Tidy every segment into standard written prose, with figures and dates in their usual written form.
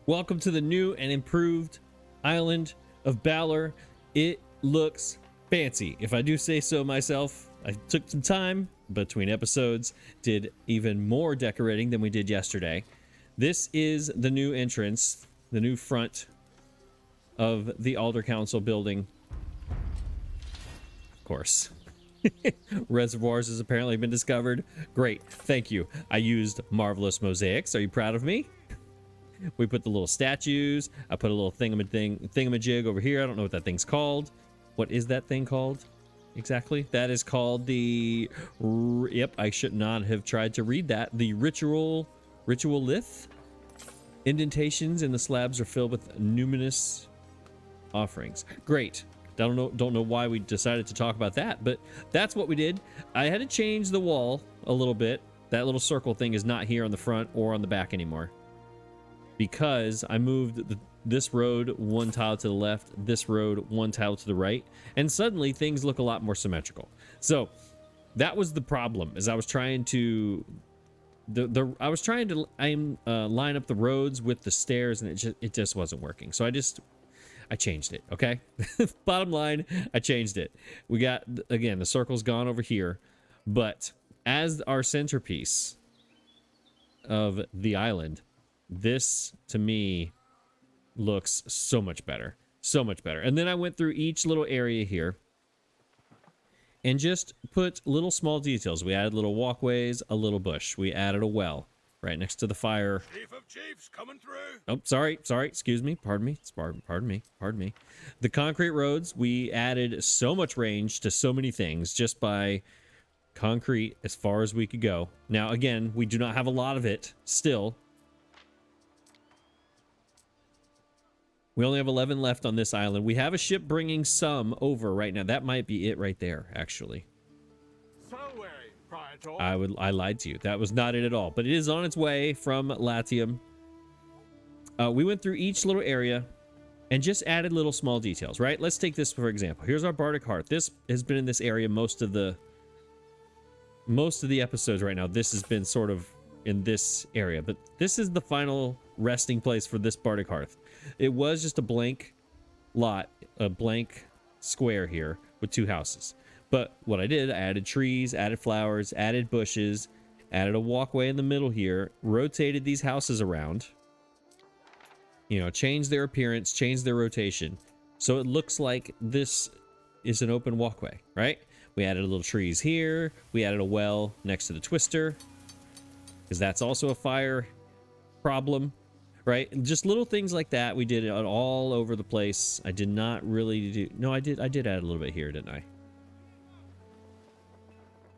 Welcome to the new and improved island of Balor. It looks fancy, if I do say so myself. I took some time between episodes, did even more decorating than we did yesterday. This is the new entrance, the new front of the Alder Council building. Of course. Reservoirs has apparently been discovered. Great, thank you. I used marvelous mosaics. Are you proud of me? We put the little statues. I put a little thingamajig over here. I don't know what that thing's called. What is that thing called exactly? That is called the... Yep, I should not have tried to read that. The ritual lith. Indentations in the slabs are filled with numinous offerings. Great. Don't know why we decided to talk about that, but that's what we did. I had to change the wall a little bit. That little circle thing is not here on the front or on the back anymore, because I moved this road one tile to the left, this road one tile to the right, and suddenly things look a lot more symmetrical. So that was the problem, is I was trying to line up the roads with the stairs, and it just wasn't working. So I changed it. Okay. Bottom line, I changed it. We got, again, the circle's gone over here, but as our centerpiece of the island, this to me looks so much better. So much better. And then I went through each little area here and just put little small details. We added little walkways, a little bush. We added a well right next to the fire. Chief of Chiefs coming through. Oh, sorry. Excuse me. Pardon me. The concrete roads, we added so much range to so many things just by concrete as far as we could go. Now, again, we do not have a lot of it still. We only have 11 left on this island. We have a ship bringing some over right now. That might be it right there, actually. I lied to you. That was not it at all. But it is on its way from Latium. We went through each little area and just added little small details, right? Let's take this for example. Here's our Bardic Heart. This has been in this area most of the episodes right now. This has been sort of in this area, but this is the final resting place for this Bardic Hearth. It was just a blank lot, a blank square here with two houses. But what I did, I added trees, added flowers, added bushes, added a walkway in the middle here, rotated these houses around, you know, changed their appearance, changed their rotation. So it looks like this is an open walkway, right? We added a little trees here. We added a well next to the twister, because that's also a fire problem, right? And just little things like that. We did it all over the place. I did not really do... No, I did add a little bit here, didn't I?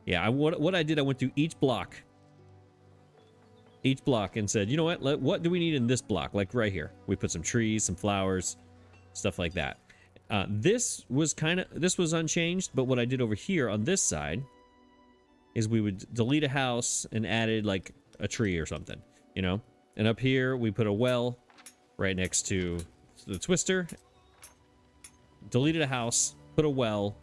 Yeah, what I did, I went through each block and said, you know what do we need in this block? Like right here, we put some trees, some flowers, stuff like that. This was unchanged, but what I did over here on this side is we would delete a house and added like a tree or something, you know? And up here, we put a well right next to the twister, deleted a house, put a well,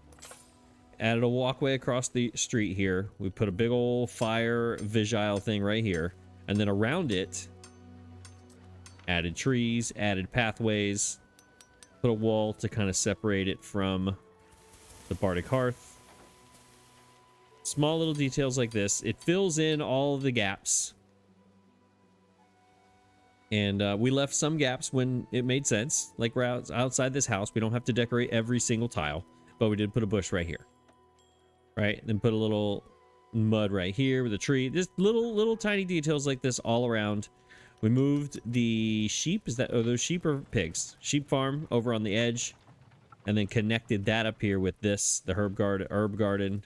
added a walkway across the street here. We put a big old fire vigile thing right here. And then around it, added trees, added pathways, put a wall to kind of separate it from the Bardic Hearth. Small little details like this. It fills in all of the gaps. And we left some gaps when it made sense. Like we're outside this house. We don't have to decorate every single tile. But we did put a bush right here. Right, then put a little mud right here with a tree. Just little tiny details like this all around. We moved the sheep. Is that, oh, those sheep or pigs? Sheep farm over on the edge, and then connected that up here with this, the herb garden.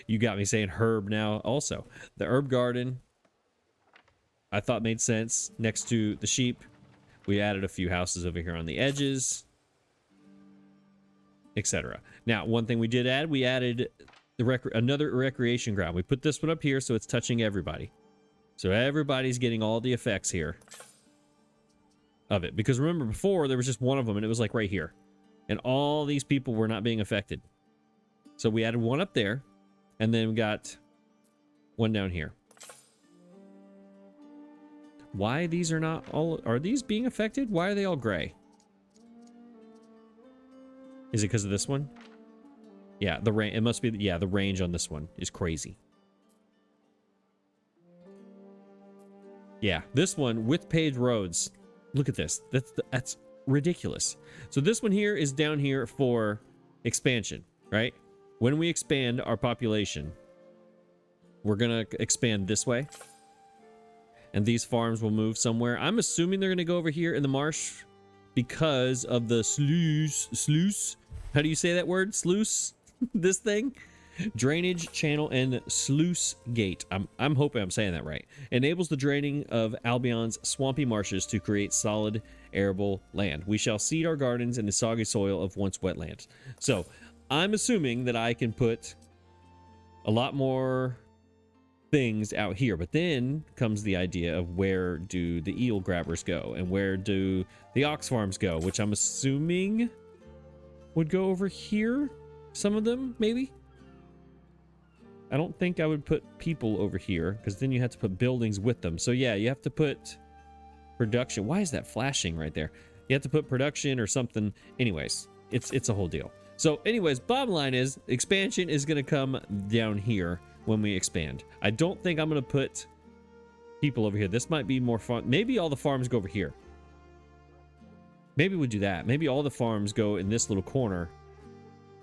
You got me saying herb now. Also, the herb garden, I thought made sense next to the sheep. We added a few houses over here on the edges, etc. Now, one thing we did add, we added another recreation ground. We put this one up here so it's touching everybody. So everybody's getting all the effects here of it. Because remember before, there was just one of them and it was like right here. And all these people were not being affected. So we added one up there and then we got one down here. why these are not all... Are these being affected? Why are they all gray? Is it because of this one? Yeah, the range... It must be... Yeah, the range on this one is crazy. Yeah, this one with paved roads. Look at this. That's ridiculous. So this one here is down here for expansion, right? When we expand our population, we're going to expand this way. And these farms will move somewhere. I'm assuming they're going to go over here in the marsh because of the sluice. How do you say that word? Sluice? This thing? Drainage channel and sluice gate. I'm hoping I'm saying that right. Enables the draining of Albion's swampy marshes to create solid arable land. We shall seed our gardens in the soggy soil of once wetlands. So I'm assuming that I can put a lot more things out here, but then comes the idea of where do the eel grabbers go and where do the ox farms go, which I'm assuming would go over here. Some of them, maybe. I don't think I would put people over here because then you have to put buildings with them. So yeah, you have to put production. Why is that flashing right there? You have to put production or something. Anyways, it's a whole deal. So anyways, bottom line is expansion is going to come down here when we expand. I don't think I'm going to put people over here. This might be more fun. Maybe all the farms go over here. Maybe we do that. Maybe all the farms go in this little corner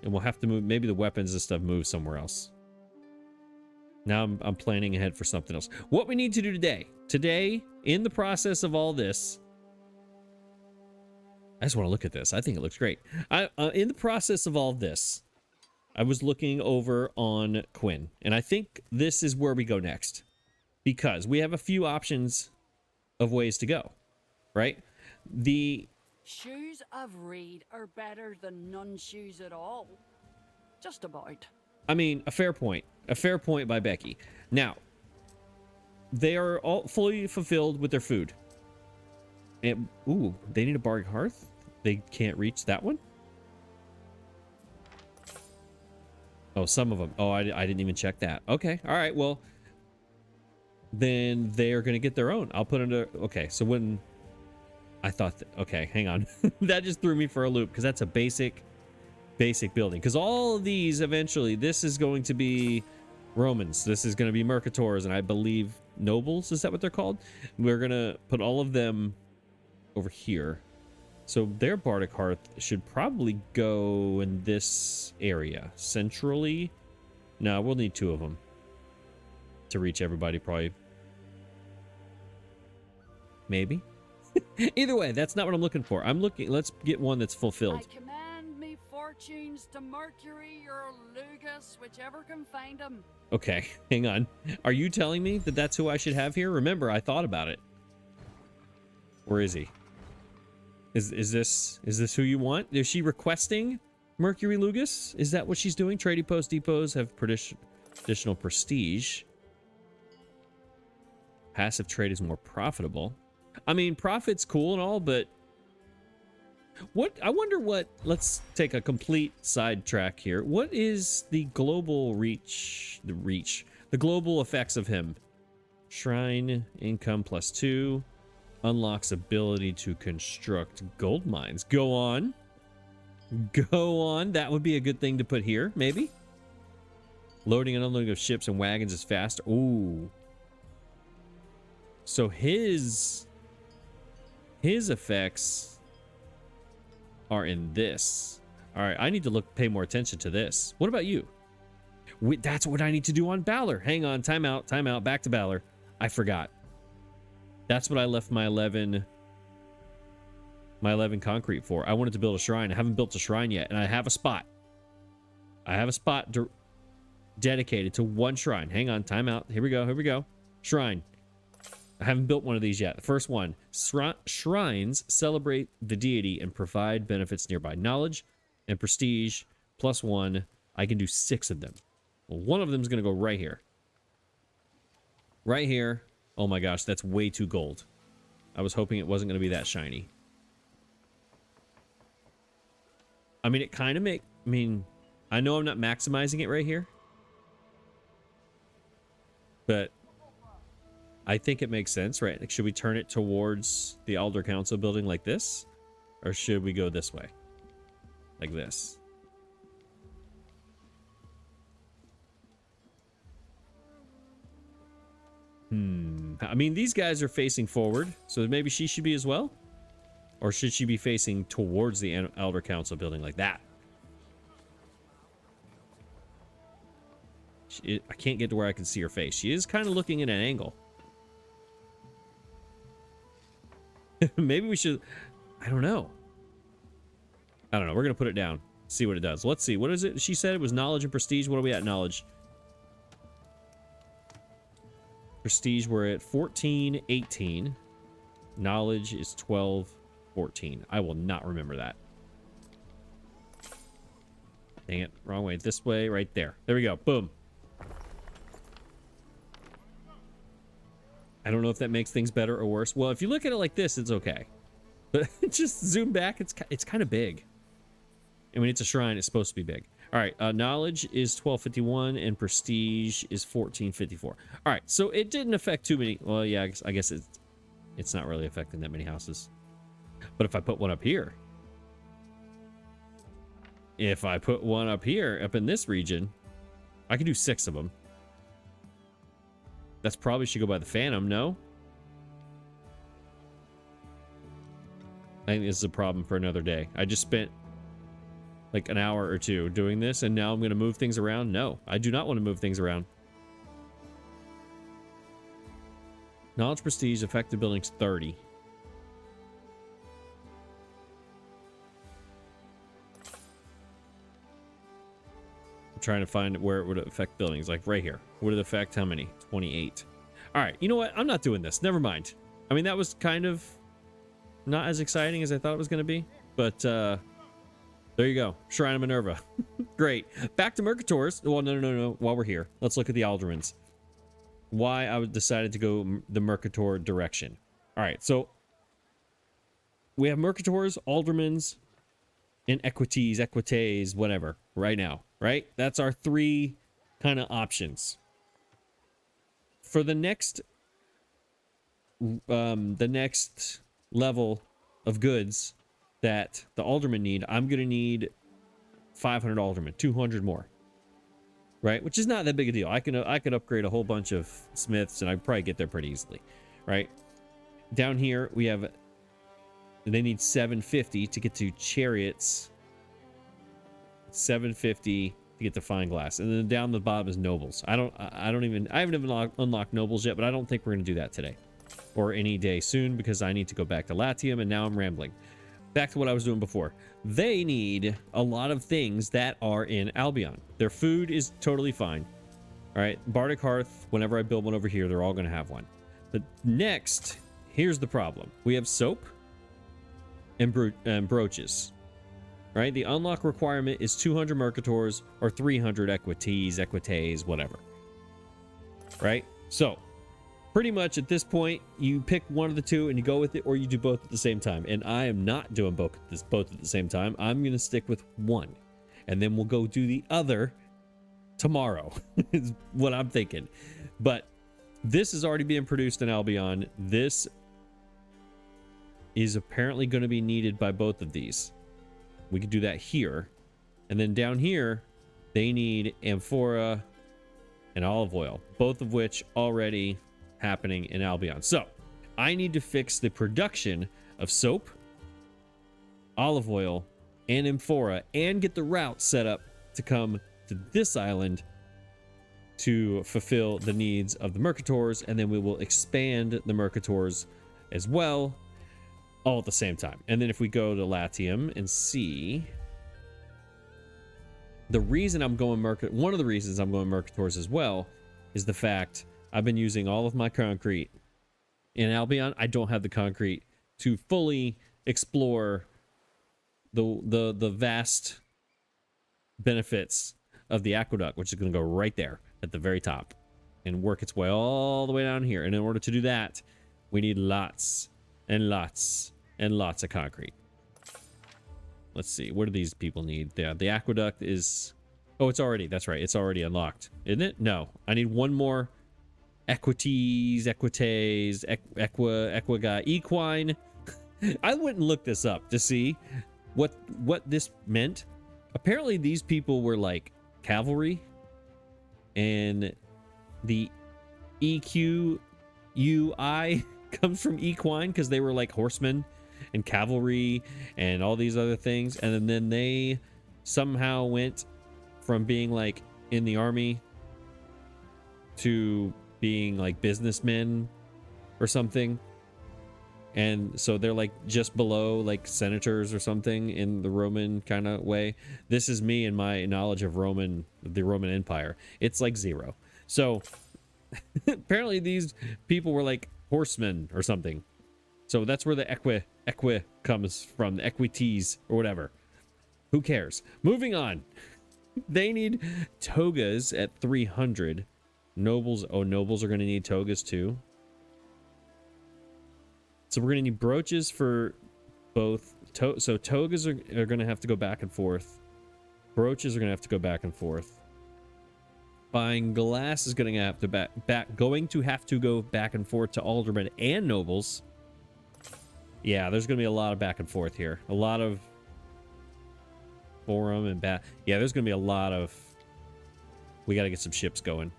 and we'll have to move. Maybe the weapons and stuff move somewhere else. Now I'm planning ahead for something else. What we need to do today, in the process of all this, I just want to look at this. I think it looks great. In the process of all this, I was looking over on Quinn, and I think this is where we go next because we have a few options of ways to go, right? The shoes of reed are better than none shoes at all. Just about. I mean, a fair point. A fair point by Becky. Now, they are all fully fulfilled with their food. And, ooh, they need a bark hearth? They can't reach that one? Oh, some of them. Oh, I didn't even check that. Okay, all right, well, then they're going to get their own. I'll put under... Okay, so when... I thought... Okay, hang on. That just threw me for a loop because that's a basic building, because all of these eventually, this is going to be Romans, this is going to be Mercators, and I believe nobles, is that what they're called? We're gonna put all of them over here, so their bardic hearth should probably go in this area centrally. No, we'll need two of them to reach everybody, probably. Maybe. Either way, that's not what I'm looking for. I'm looking, let's get one that's fulfilled. Fortunes to Mercury or Lugus, whichever can find them. Okay, hang on. Are you telling me that that's who I should have here? Remember, I thought about it. Where is he? Is this who you want? Is she requesting Mercury Lugus? Is that what she's doing? Trading post depots have additional prestige. Passive trade is more profitable. I mean, profit's cool and all, but what, I wonder what, let's take a complete sidetrack here. What is the global the global effects of him? Shrine, income +2, unlocks ability to construct gold mines. Go on. That would be a good thing to put here, maybe. Loading and unloading of ships and wagons is faster. Ooh. So his effects are in this. All right, I need to pay more attention to this. What about you? That's what I need to do on Balor. Hang on, time out, back to Balor. I forgot. That's what I left my 11 concrete for. I wanted to build a shrine. I haven't built a shrine yet, and I have a spot. Dedicated to one shrine. Hang on, time out. Here we go. Shrine. I haven't built one of these yet. The first one, shrines celebrate the deity and provide benefits nearby. Knowledge and prestige +1. I can do 6 of them. Well, one of them is going to go right here. Right here. Oh my gosh, that's way too gold. I was hoping it wasn't going to be that shiny. I mean, it kind of I know I'm not maximizing it right here. But I think it makes sense, right? Like, should we turn it towards the Alder Council building like this? Or should we go this way? Like this? I mean, these guys are facing forward, so maybe she should be as well? Or should she be facing towards the Elder Council building like that? I can't get to where I can see her face. She is kind of looking at an angle. Maybe we should... I don't know. I don't know. We're going to put it down. See what it does. Let's see. What is it? She said it was knowledge and prestige. What are we at knowledge? Prestige, we're at 14, 18. Knowledge is 12, 14. I will not remember that. Dang it. Wrong way. This way, right there. There we go. Boom. I don't know if that makes things better or worse. Well, if you look at it like this, it's okay. But just zoom back, it's kind of big. And when it's a shrine, it's supposed to be big. All right, knowledge is 1251 and prestige is 1454. All right, so it didn't affect too many. Well, yeah, I guess it's not really affecting that many houses. But if I put one up here, up in this region, I could do 6 of them. That's probably should go by the Phantom, no? I think this is a problem for another day. I just spent like an hour or two doing this, and now I'm going to move things around. No, I do not want to move things around. Knowledge prestige, effective buildings 30. I'm trying to find where it would affect buildings, like right here. Would it affect how many? 28. All right, you know what? I'm not doing this. Never mind. I mean, that was kind of not as exciting as I thought it was going to be, but there you go. Shrine of Minerva. Great. Back to Mercators. Well, no. While we're here, let's look at the Aldermans. Why I decided to go the Mercator direction. All right, so we have Mercators, Aldermans, and Equites, whatever, right now, right? That's our 3 kind of options. For the next level of goods that the aldermen need, I'm going to need 500 aldermen, 200 more, right? Which is not that big a deal. I could upgrade a whole bunch of smiths and I'd probably get there pretty easily, right? Down here we have, they need 750 to get to chariots, 750 to get to fine glass, and then down the bottom is nobles. I haven't even unlocked nobles yet, but I don't think we're going to do that today or any day soon because I need to go back to Latium, and now I'm rambling. Back to what I was doing before. They need a lot of things that are in Albion. Their food is totally fine. All right, Bardic Hearth, whenever I build one over here, they're all going to have one. But next, here's the problem. We have soap and brooches. Right? The unlock requirement is 200 Mercators or 300 Equites, whatever. Right? So, pretty much at this point, you pick one of the two and you go with it, or you do both at the same time. And I am not doing both at the same time. I'm going to stick with one. And then we'll go do the other tomorrow, is what I'm thinking. But this is already being produced in Albion. This is apparently going to be needed by both of these. We could do that here. And then down here, they need amphora and olive oil, both of which already happening in Albion. So I need to fix the production of soap, olive oil, and amphora, and get the route set up to come to this island to fulfill the needs of the Mercators, and then we will expand the Mercators as well, all at the same time. And then if we go to Latium and see, the reason I'm going one of the reasons I'm going Mercators as well is the fact I've been using all of my concrete in Albion. I don't have the concrete to fully explore the vast benefits of the aqueduct, which is going to go right there at the very top and work its way all the way down here. And in order to do that, we need lots and lots and lots of concrete. Let's see, what do these people need? The aqueduct is, oh, it's already, that's right, it's already unlocked, isn't it? No, I need one more equities, equites, equiga, equine. I wouldn't look this up to see what this meant. Apparently these people were like cavalry, and the EQUI comes from equine because they were like horsemen and cavalry and all these other things, and then they somehow went from being like in the army to being like businessmen or something, and so they're like just below like senators or something in the Roman kind of way. This is me and my knowledge of the Roman Empire. It's like zero. So apparently these people were like horsemen or something. So that's where the equi comes from, the equites or whatever. Who cares? Moving on. They need togas at 300. Nobles, oh, nobles are going to need togas too. So we're going to need brooches for both. So togas are going to have to go back and forth. Brooches are going to have to go back and forth. Buying glass is going to have to go back and forth to aldermen and nobles. Yeah, there's going to be a lot of back and forth here. A lot of forum and back. Yeah, there's going to be a lot of. We got to get some ships going.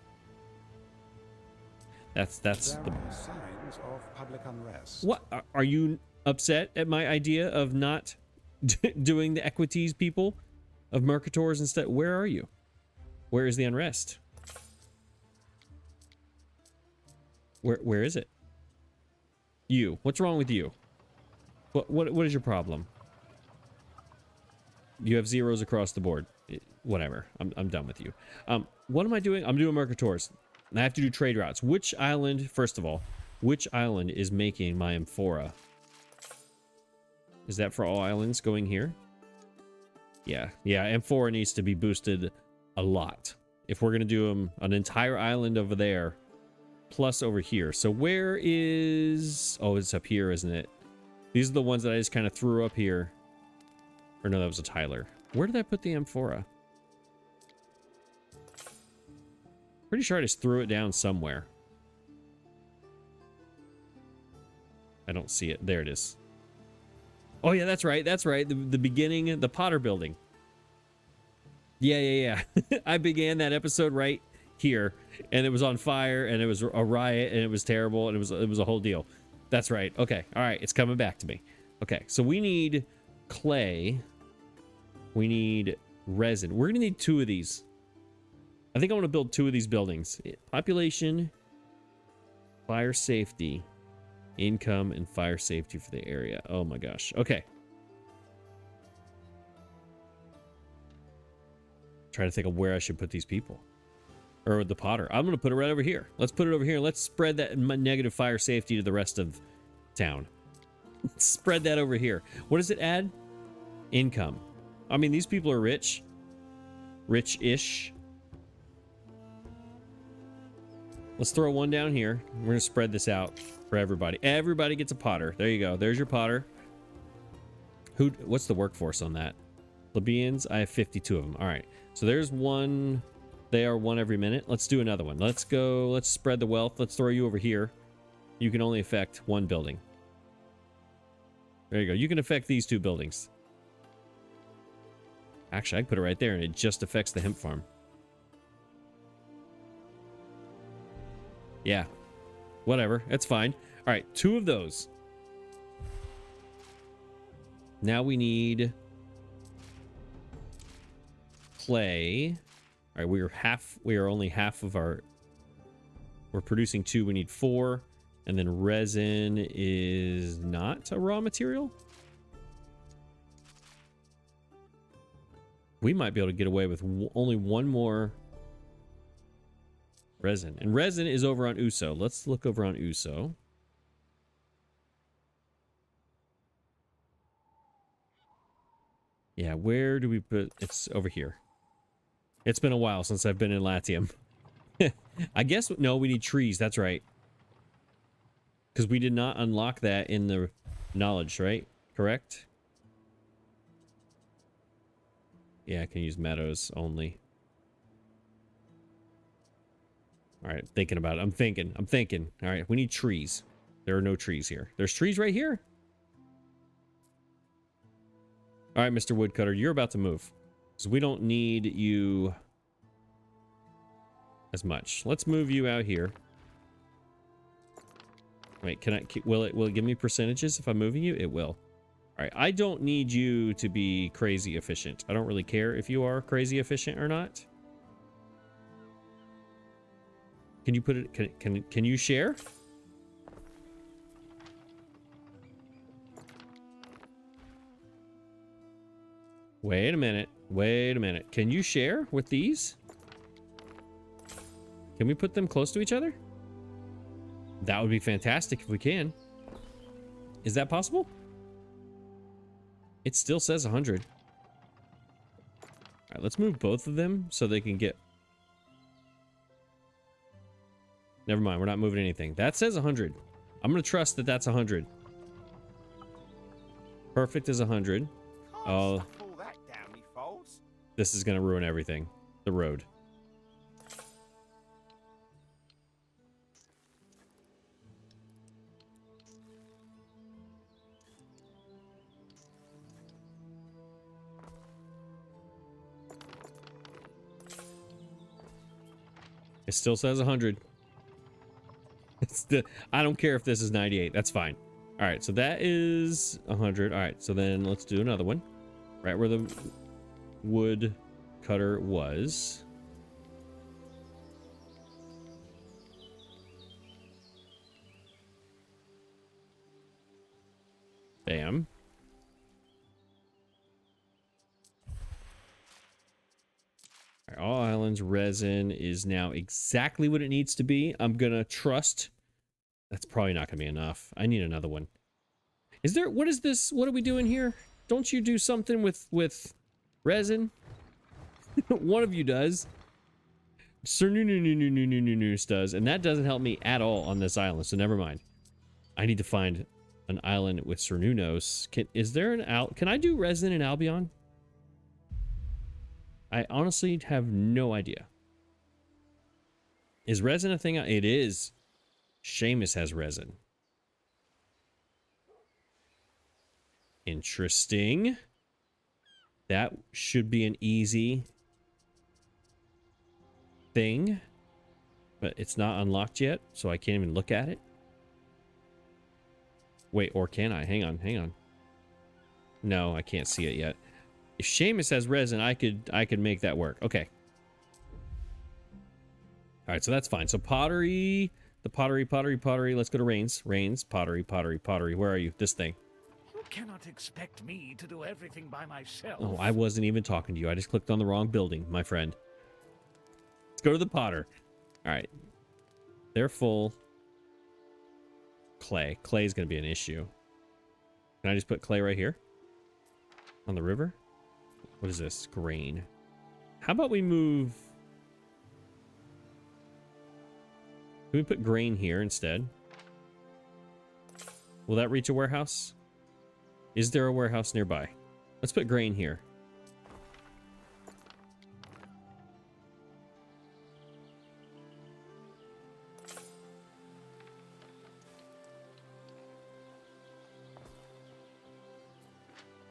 That's there are signs of public unrest. What are you upset at my idea of not doing the equities people of Mercators instead? Where are you? Where is the unrest? Where is it? You. What's wrong with you? What is your problem? You have zeros across the board. Whatever. I'm done with you. What am I doing? I'm doing Mercators. And I have to do trade routes. Which island, first of all, which island is making my amphora? Is that for all islands going here? Yeah, amphora needs to be boosted a lot. If we're going to do an entire island over there, plus over here. So where is... Oh, it's up here, isn't it? These are the ones that I just kind of threw up here. Or no, that was a Tyler. Where did I put the amphora? Pretty sure I just threw it down somewhere. I don't see it. There it is. Oh yeah, that's right. That's right. The beginning, the Potter building. Yeah. I began that episode right here, and it was on fire, and it was a riot, and it was terrible, and it was a whole deal. That's right. Okay. All right. It's coming back to me. Okay. So we need clay. We need resin. We're gonna need 2 of these. I think I want to build 2 of these buildings. Population, fire safety, income, and fire safety for the area. Oh my gosh. Okay. Trying to think of where I should put these people. Or the Potter. I'm going to put it right over here. Let's put it over here. Let's spread that negative fire safety to the rest of town. Let's spread that over here. What does it add? Income. I mean, these people are rich. Rich-ish. Let's throw one down here. We're going to spread this out for everybody. Everybody gets a Potter. There you go. There's your Potter. What's the workforce on that? Plebeians? I have 52 of them. All right. So there's one. They are 1 every minute. Let's do another one. Let's go. Let's spread the wealth. Let's throw you over here. You can only affect 1 building. There you go. You can affect these 2 buildings. Actually, I can put it right there, and it just affects the hemp farm. Yeah. Whatever. That's fine. All right. 2 of those. Now we need clay. All right. We are only half of our... We're producing 2. We need 4. And then resin is not a raw material. We might be able to get away with only 1 more resin. And resin is over on Uso. Let's look over on Uso. Yeah, where do we put... It's over here. It's been a while since I've been in Latium. I guess... No, we need trees. That's right. Because we did not unlock that in the knowledge, right? Correct? Yeah, I can use meadows only. All right, thinking about it. I'm thinking. All right, we need trees. There are no trees here. There's trees right here. All right, Mr. Woodcutter, you're about to move. So we don't need you as much. Let's move you out here. Wait, will it give me percentages if I'm moving you? It will. All right, I don't need you to be crazy efficient. I don't really care if you are crazy efficient or not. Can you put it, can you share? Wait a minute. Can you share with these? Can we put them close to each other? That would be fantastic if we can. Is that possible? It still says 100. All right, let's move both of them so they can get... Never mind, we're not moving anything. That says 100. I'm going to trust that that's 100. Perfect is 100. Oh, this is going to ruin everything. The road. It still says 100. I don't care if this is 98. That's fine. All right, so that is 100. All right, so then let's do another one. Right where the wood cutter was. Bam. All right, all islands resin is now exactly what it needs to be. I'm gonna trust. That's probably not gonna be enough. I need another one. Is there, what is this? What are we doing here? Don't you do something with resin? One of you does. Sir Noose does, and that doesn't help me at all on this island, so never mind. I need to find an island with Sir Nunos. Is there an can I do resin in Albion? I honestly have no idea. Is resin a thing? It is. Seamus has resin. Interesting. That should be an easy thing, but it's not unlocked yet, so I can't even look at it. Wait, or can I? Hang on. No, I can't see it yet. If Seamus has resin, I could make that work. Okay. All right, so that's fine. So pottery, the pottery. Let's go to Rains. Rains, pottery. Where are you? This thing. You cannot expect me to do everything by myself. Oh, I wasn't even talking to you. I just clicked on the wrong building, my friend. Let's go to the potter. All right. They're full. Clay. Clay is going to be an issue. Can I just put clay right here? On the river? What is this? Grain. How about we move... Can we put grain here instead? Will that reach a warehouse? Is there a warehouse nearby? Let's put grain here.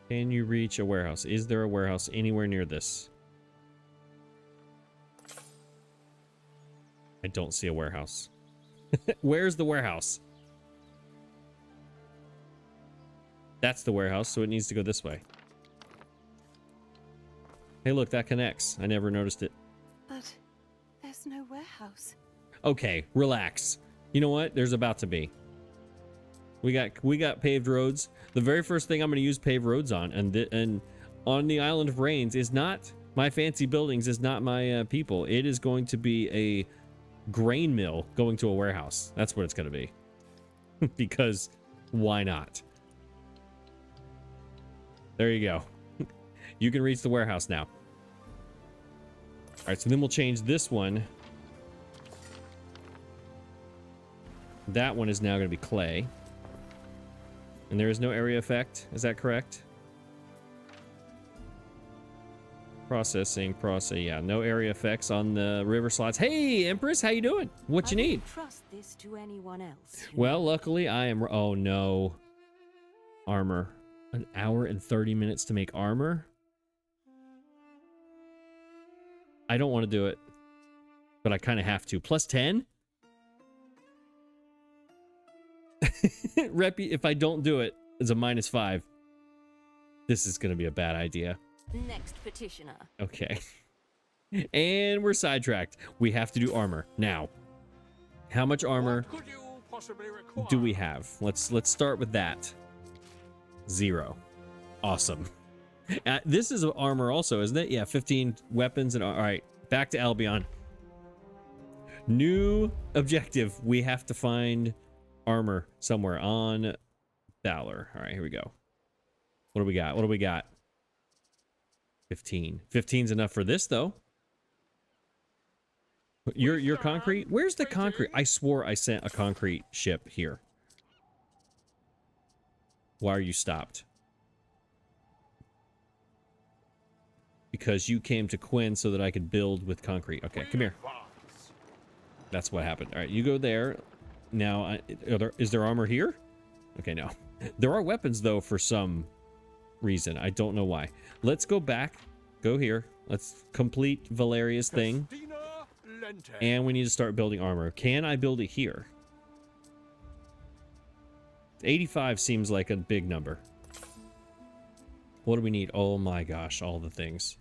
Can you reach a warehouse? Is there a warehouse anywhere near this? I don't see a warehouse. Where's the warehouse? That's the warehouse, so it needs to go this way. Hey, look, that connects. I never noticed it. But there's no warehouse. Okay, relax. You know what? There's about to be. We got paved roads. The very first thing I'm going to use paved roads on, and on the island of Rains, is not my fancy buildings, is not my people. It is going to be a grain mill going to a warehouse. That's what it's going to be. Because why not? There you go. You can reach the warehouse now. All right, so then we'll change this one. That one is now going to be clay. And there is no area effect. Is that correct? Yeah, no area effects on the river slots. Hey, Empress, how you doing? What you need? Trust this to anyone else. Well, luckily I am. Oh no. Armor. An hour and 30 minutes to make armor. I don't want to do it, but I kind of have to. Plus 10? Reppy, if I don't do it, it's a -5. This is going to be a bad idea. Next petitioner. Okay. And we're sidetracked. We have to do armor now. How much armor What could you possibly require? do we have? Let's start with that. 0. Awesome. This is armor also, isn't it? Yeah, 15 weapons and all right. Back to Albion. New objective. We have to find armor somewhere on Valor. All right, here we go. What do we got? What do we got? 15. 15's enough for this though. Your concrete? Where's the concrete? I swore I sent a concrete ship here. Why are you stopped? Because you came to Quinn so that I could build with concrete. Okay, come here. That's what happened. All right, you go there. Now, is there armor here? Okay, no. There are weapons, though, for some reason. I don't know why. Let's go back. Go here. Let's complete Valeria's thing. And we need to start building armor. Can I build it here? 85 seems like a big number. What do we need? Oh my gosh, all the things.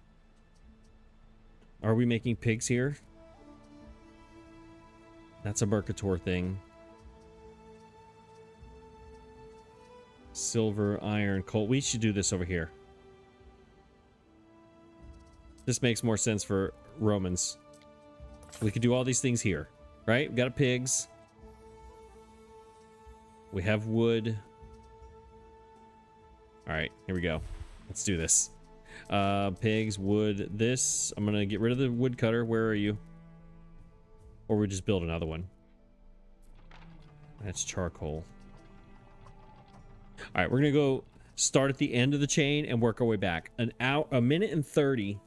Are we making pigs here? That's a Mercator thing. Silver, iron, coal. We should do this over here. This makes more sense for Romans. We could do all these things here, right? We got pigs. We have wood. All right, here we go. Let's do this. Pigs, wood, this. I'm gonna get rid of the woodcutter. Where are you? Or we just build another one. That's charcoal. All right, we're gonna go start at the end of the chain and work our way back. An hour, a minute and 30.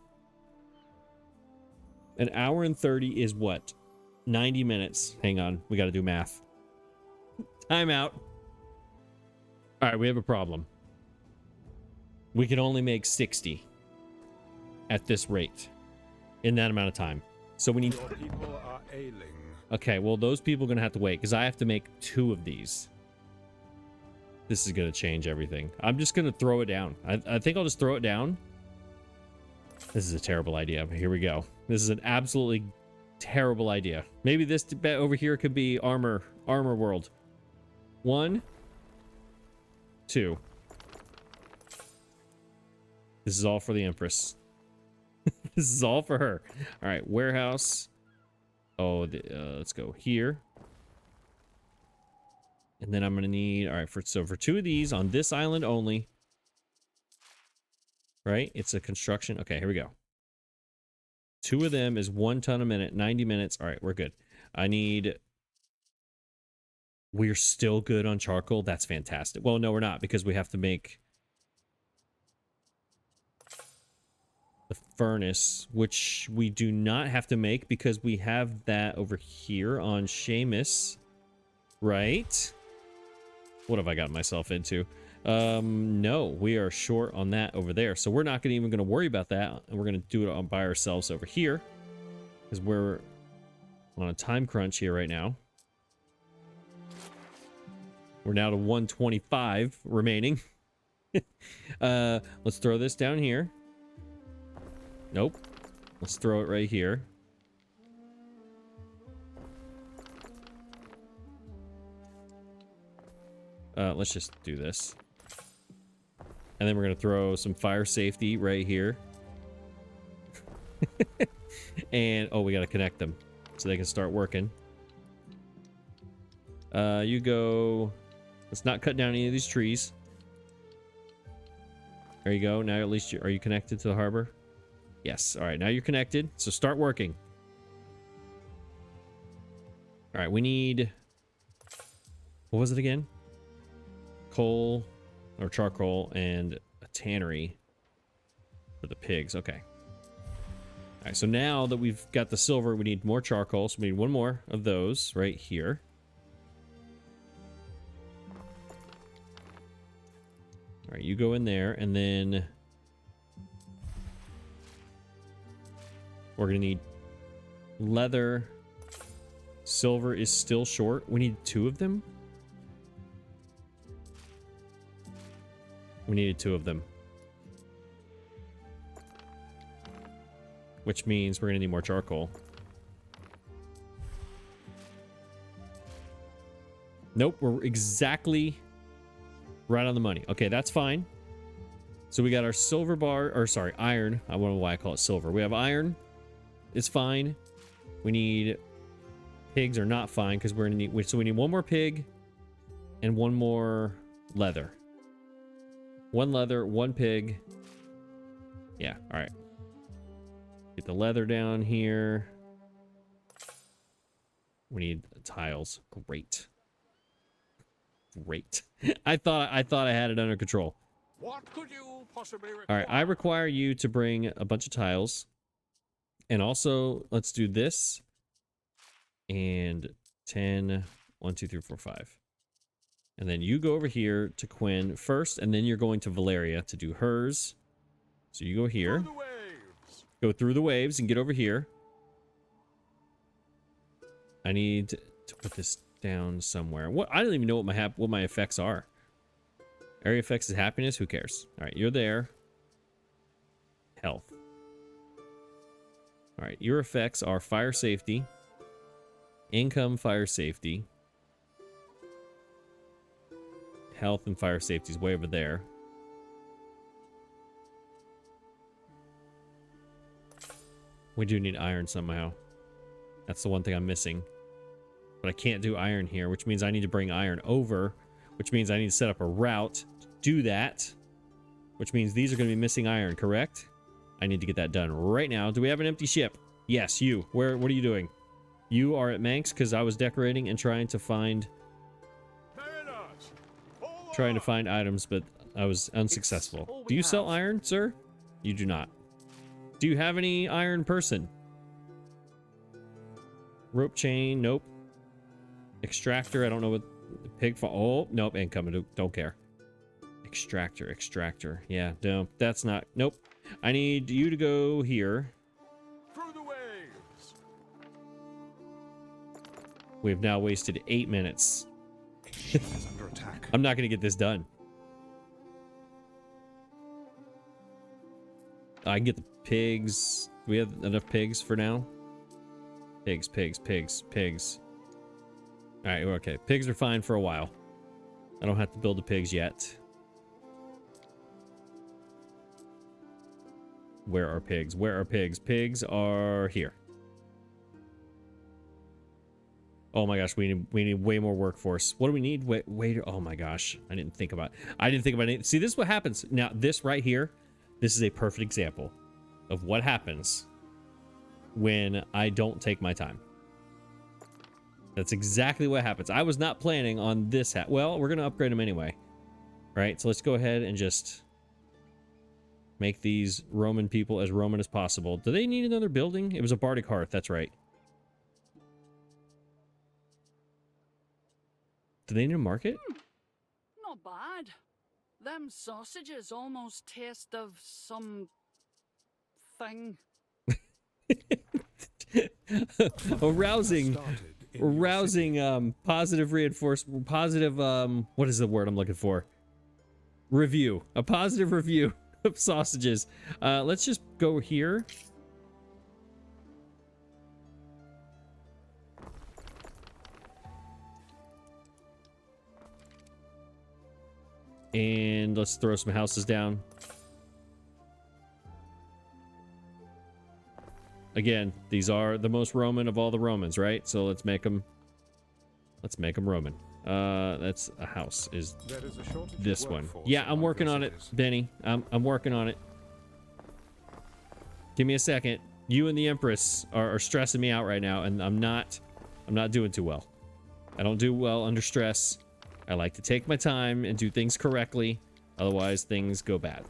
An hour and 30 is what? 90 minutes. Hang on, we gotta do math. Time out. All right, we have a problem. We can only make 60 at this rate in that amount of time. So we need... Your people are ailing. Okay, well, those people are going to have to wait because I have to make 2 of these. This is going to change everything. I'm just going to throw it down. I think I'll just throw it down. This is a terrible idea, but here we go. This is an absolutely terrible idea. Maybe this over here could be armor world. 1, 2. This is all for the Empress. This is all for her. All right, warehouse. Oh, let's go here. And then I'm gonna need, all right, for 2 of these on this island only. Right? It's a construction. Okay, here we go. 2 of them is 1 ton a minute, 90 minutes. All right, we're good. We're still good on charcoal. That's fantastic. Well, no, we're not because we have to make the furnace, which we do not have to make because we have that over here on Seamus, right? What have I got myself into? No, we are short on that over there, so we're not even going to worry about that, and we're going to do it by ourselves over here because we're on a time crunch here right now. We're now to 125 remaining. Let's throw this down here. Nope. Let's throw it right here. Let's just do this. And then we're going to throw some fire safety right here. And, oh, we got to connect them so they can start working. You go... Let's not cut down any of these trees. There you go. Now at least are you connected to the harbor? Yes. All right. Now you're connected. So start working. All right. We need... What was it again? Coal or charcoal and a tannery for the pigs. Okay. right, so now that we've got the silver, we need more charcoal. So we need one more of those right here. All right, you go in there, and then we're gonna need leather. Silver is still short. We need 2 of them. We needed 2 of them. Which means we're gonna need more charcoal. Nope, we're exactly right on the money. Okay, that's fine. So we got our silver bar, or sorry, iron. I don't know why I call it silver. We have iron. It's fine. We need pigs are not fine because we're gonna need. So we need 1 more pig and 1 more leather. 1 leather, 1 pig. Yeah. All right. Get the leather down here. We need tiles. Great. Great. I thought I had it under control. What could you possibly require? All right, I require you to bring a bunch of tiles. And also, let's do this. And 10, 1, 2, 3, 4, 5. And then you go over here to Quinn first, and then you're going to Valeria to do hers. So you go here. Go through the waves and get over here. I need to put this down somewhere. What? I don't even know what my effects are. Area effects is happiness. Who cares? All right, you're there. Health. All right, your effects are fire safety, income, fire safety, health, and fire safety is way over there. We do need iron somehow. That's the one thing I'm missing. But I can't do iron here, which means I need to bring iron over, which means I need to set up a route to do that, which means these are going to be missing iron, correct? I need to get that done right now. Do we have an empty ship? Yes, you. What are you doing? You are at Manx because I was decorating and trying to find items, but I was unsuccessful. Do you sell iron, sir? You do not. Do you have any iron person? Rope chain, nope. Extractor, I don't know what. Pig farm, oh, nope, ain't coming. Don't care. Extractor. Yeah, no, that's not. Nope. I need you to go here. Through the waves. We've now wasted 8 minutes. Is under attack. I'm not going to get this done. I can get the pigs. Do we have enough pigs for now? Pigs. All right, okay. Pigs are fine for a while. I don't have to build the pigs yet. Where are pigs? Pigs are here. Oh my gosh, we need way more workforce. What do we need? Wait. Oh my gosh, I didn't think about it. See, this is what happens. Now, this right here, this is a perfect example of what happens when I don't take my time. That's exactly what happens. I was not planning on this hat. Well, we're going to upgrade them anyway. Right? So let's go ahead and just make these Roman people as Roman as possible. Do they need another building? It was a Bardic Hearth. That's right. Do they need a market? Not bad. Them sausages almost taste of some thing. Arousing positive reinforcement, positive what is the word I'm looking for? Review. A positive review of sausages. Let's just go here. And let's throw some houses down. Again, these are the most Roman of all the Romans, right? So let's make them Roman. That's a house. Is this one? Yeah, I'm working on it, Benny. I'm working on it. Give me a second. You and the Empress are stressing me out right now, and I'm not doing too well. I don't do well under stress. I like to take my time and do things correctly. Otherwise, things go bad.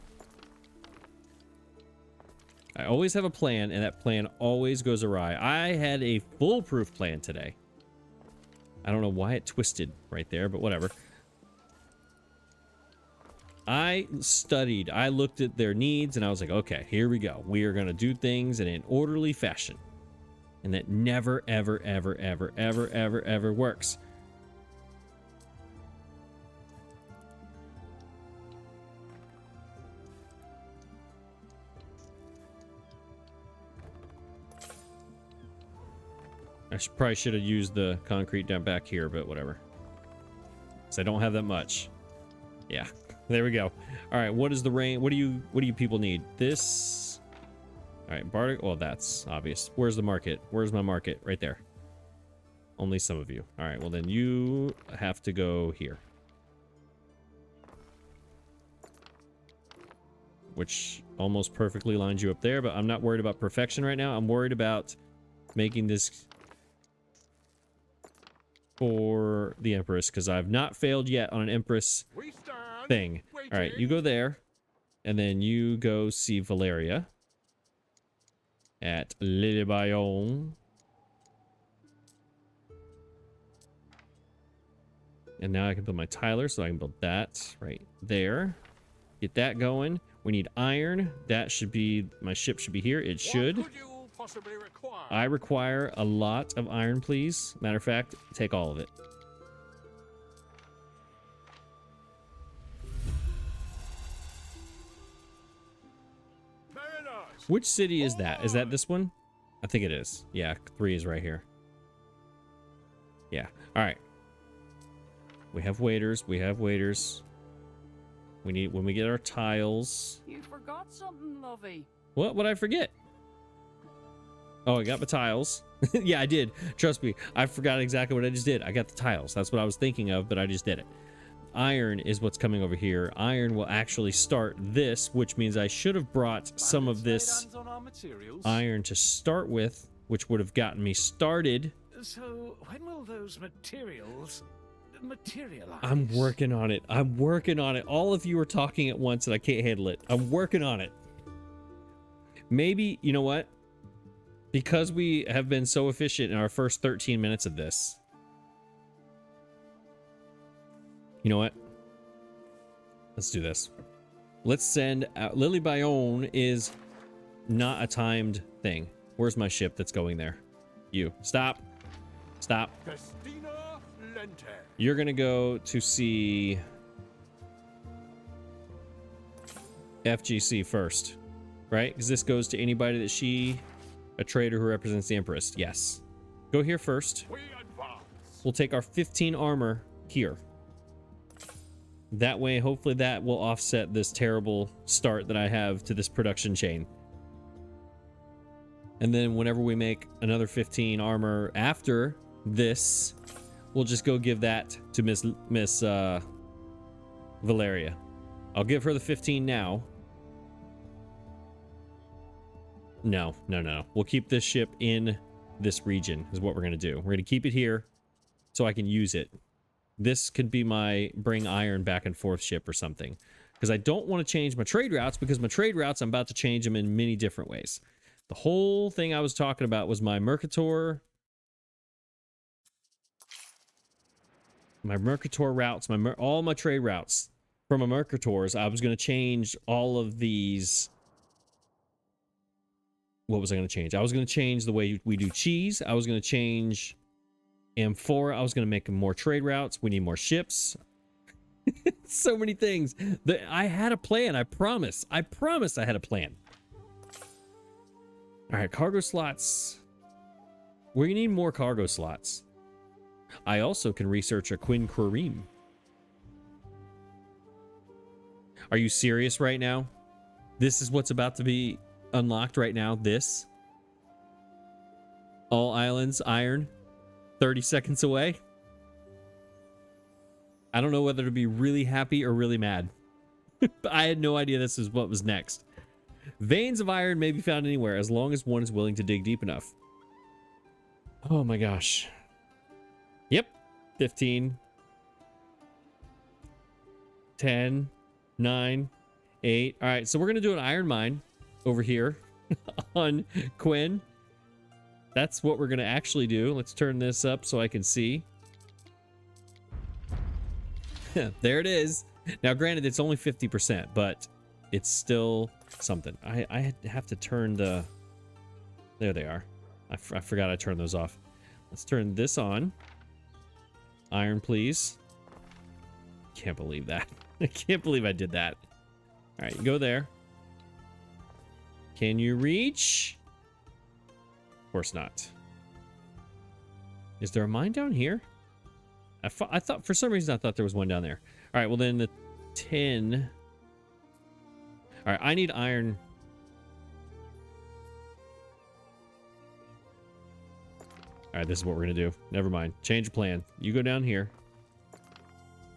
I always have a plan, and that plan always goes awry. I had a foolproof plan today. I don't know why it twisted right there, but whatever. I studied. I looked at their needs, and I was like, okay, here we go. We are going to do things in an orderly fashion. And that never, ever, ever, ever, ever, ever, ever works. Probably should have used the concrete down back here, but whatever. Because I don't have that much. Yeah, there we go. All right, what is the rain? What do you people need? This. All right, barter. Well, that's obvious. Where's the market? Where's my market? Right there. Only some of you. All right, well then you have to go here. Which almost perfectly lines you up there, but I'm not worried about perfection right now. I'm worried about making this for the Empress, because I've not failed yet on an Empress thing. All right, you go there, and then you go see Valeria at Le Bayon. And now I can build my Tyler, so I can build that right there. Get that going. We need iron. That should be, my ship should be here. It should. What could you possibly require? I require a lot of iron, please. Matter of fact, take all of it. Very nice. Which city is that? Is that this one? I think it is. Yeah, 3 is right here. Yeah. All right. We have waiters. We have waiters. We need, when we get our tiles. You forgot something, lovey. What would I forget? Oh, I got my tiles. Yeah, I did. Trust me. I forgot exactly what I just did. I got the tiles. That's what I was thinking of, but I just did it. Iron is what's coming over here. Iron will actually start this, which means I should have brought some of this iron to start with, which would have gotten me started. So, when will those materials materialize? I'm working on it. I'm working on it. All of you are talking at once and I can't handle it. I'm working on it. Maybe, you know what? Because we have been so efficient in our first 13 minutes of this. You know what? Let's do this. Let's send out... Lily Bayonne is not a timed thing. Where's my ship that's going there? You. Stop. Stop. Festina Lente. You're going to go to see FGC first, right? Because this goes to anybody that she... A trader who represents the Empress. Yes. Go here first. We advance. We'll take our 15 armor here. That way, hopefully that will offset this terrible start that I have to this production chain. And then whenever we make another 15 armor after this, we'll just go give that to Miss Valeria. I'll give her the 15 now. No. We'll keep this ship in this region is what we're going to do. We're going to keep it here so I can use it. This could be my bring iron back and forth ship or something. Because I don't want to change my trade routes, because my trade routes, I'm about to change them in many different ways. The whole thing I was talking about was my Mercator. My Mercator routes, all my trade routes from my Mercators. I was going to change all of these. What was I going to change? I was going to change the way we do cheese. I was going to change Amphora. I was going to make more trade routes. We need more ships. So many things. I had a plan. I promise. I had a plan. All right, cargo slots. We need more cargo slots. I also can research a Quinn Quirine. Are you serious right now? This is what's about to be unlocked right now. This. All islands, iron. 30 seconds away. I don't know whether to be really happy or really mad. But I had no idea this is what was next. Veins of iron may be found anywhere as long as one is willing to dig deep enough. Oh my gosh. Yep. 15. 10. 9. 8. All right, so we're going to do an iron mine over here. on Quinn. That's what we're going to actually do. Let's turn this up so I can see. There it is. Now, granted, it's only 50%, but it's still something. I have to turn the... There they are. I forgot I turned those off. Let's turn this on. Iron, please. Can't believe that. I can't believe I did that. All right, you go there. Can you reach? Of course not. Is there a mine down here? I thought, for some reason, I thought there was one down there. All right, well then the tin. All right, I need iron. All right, this is what we're gonna do. Never mind. Change of plan. You go down here.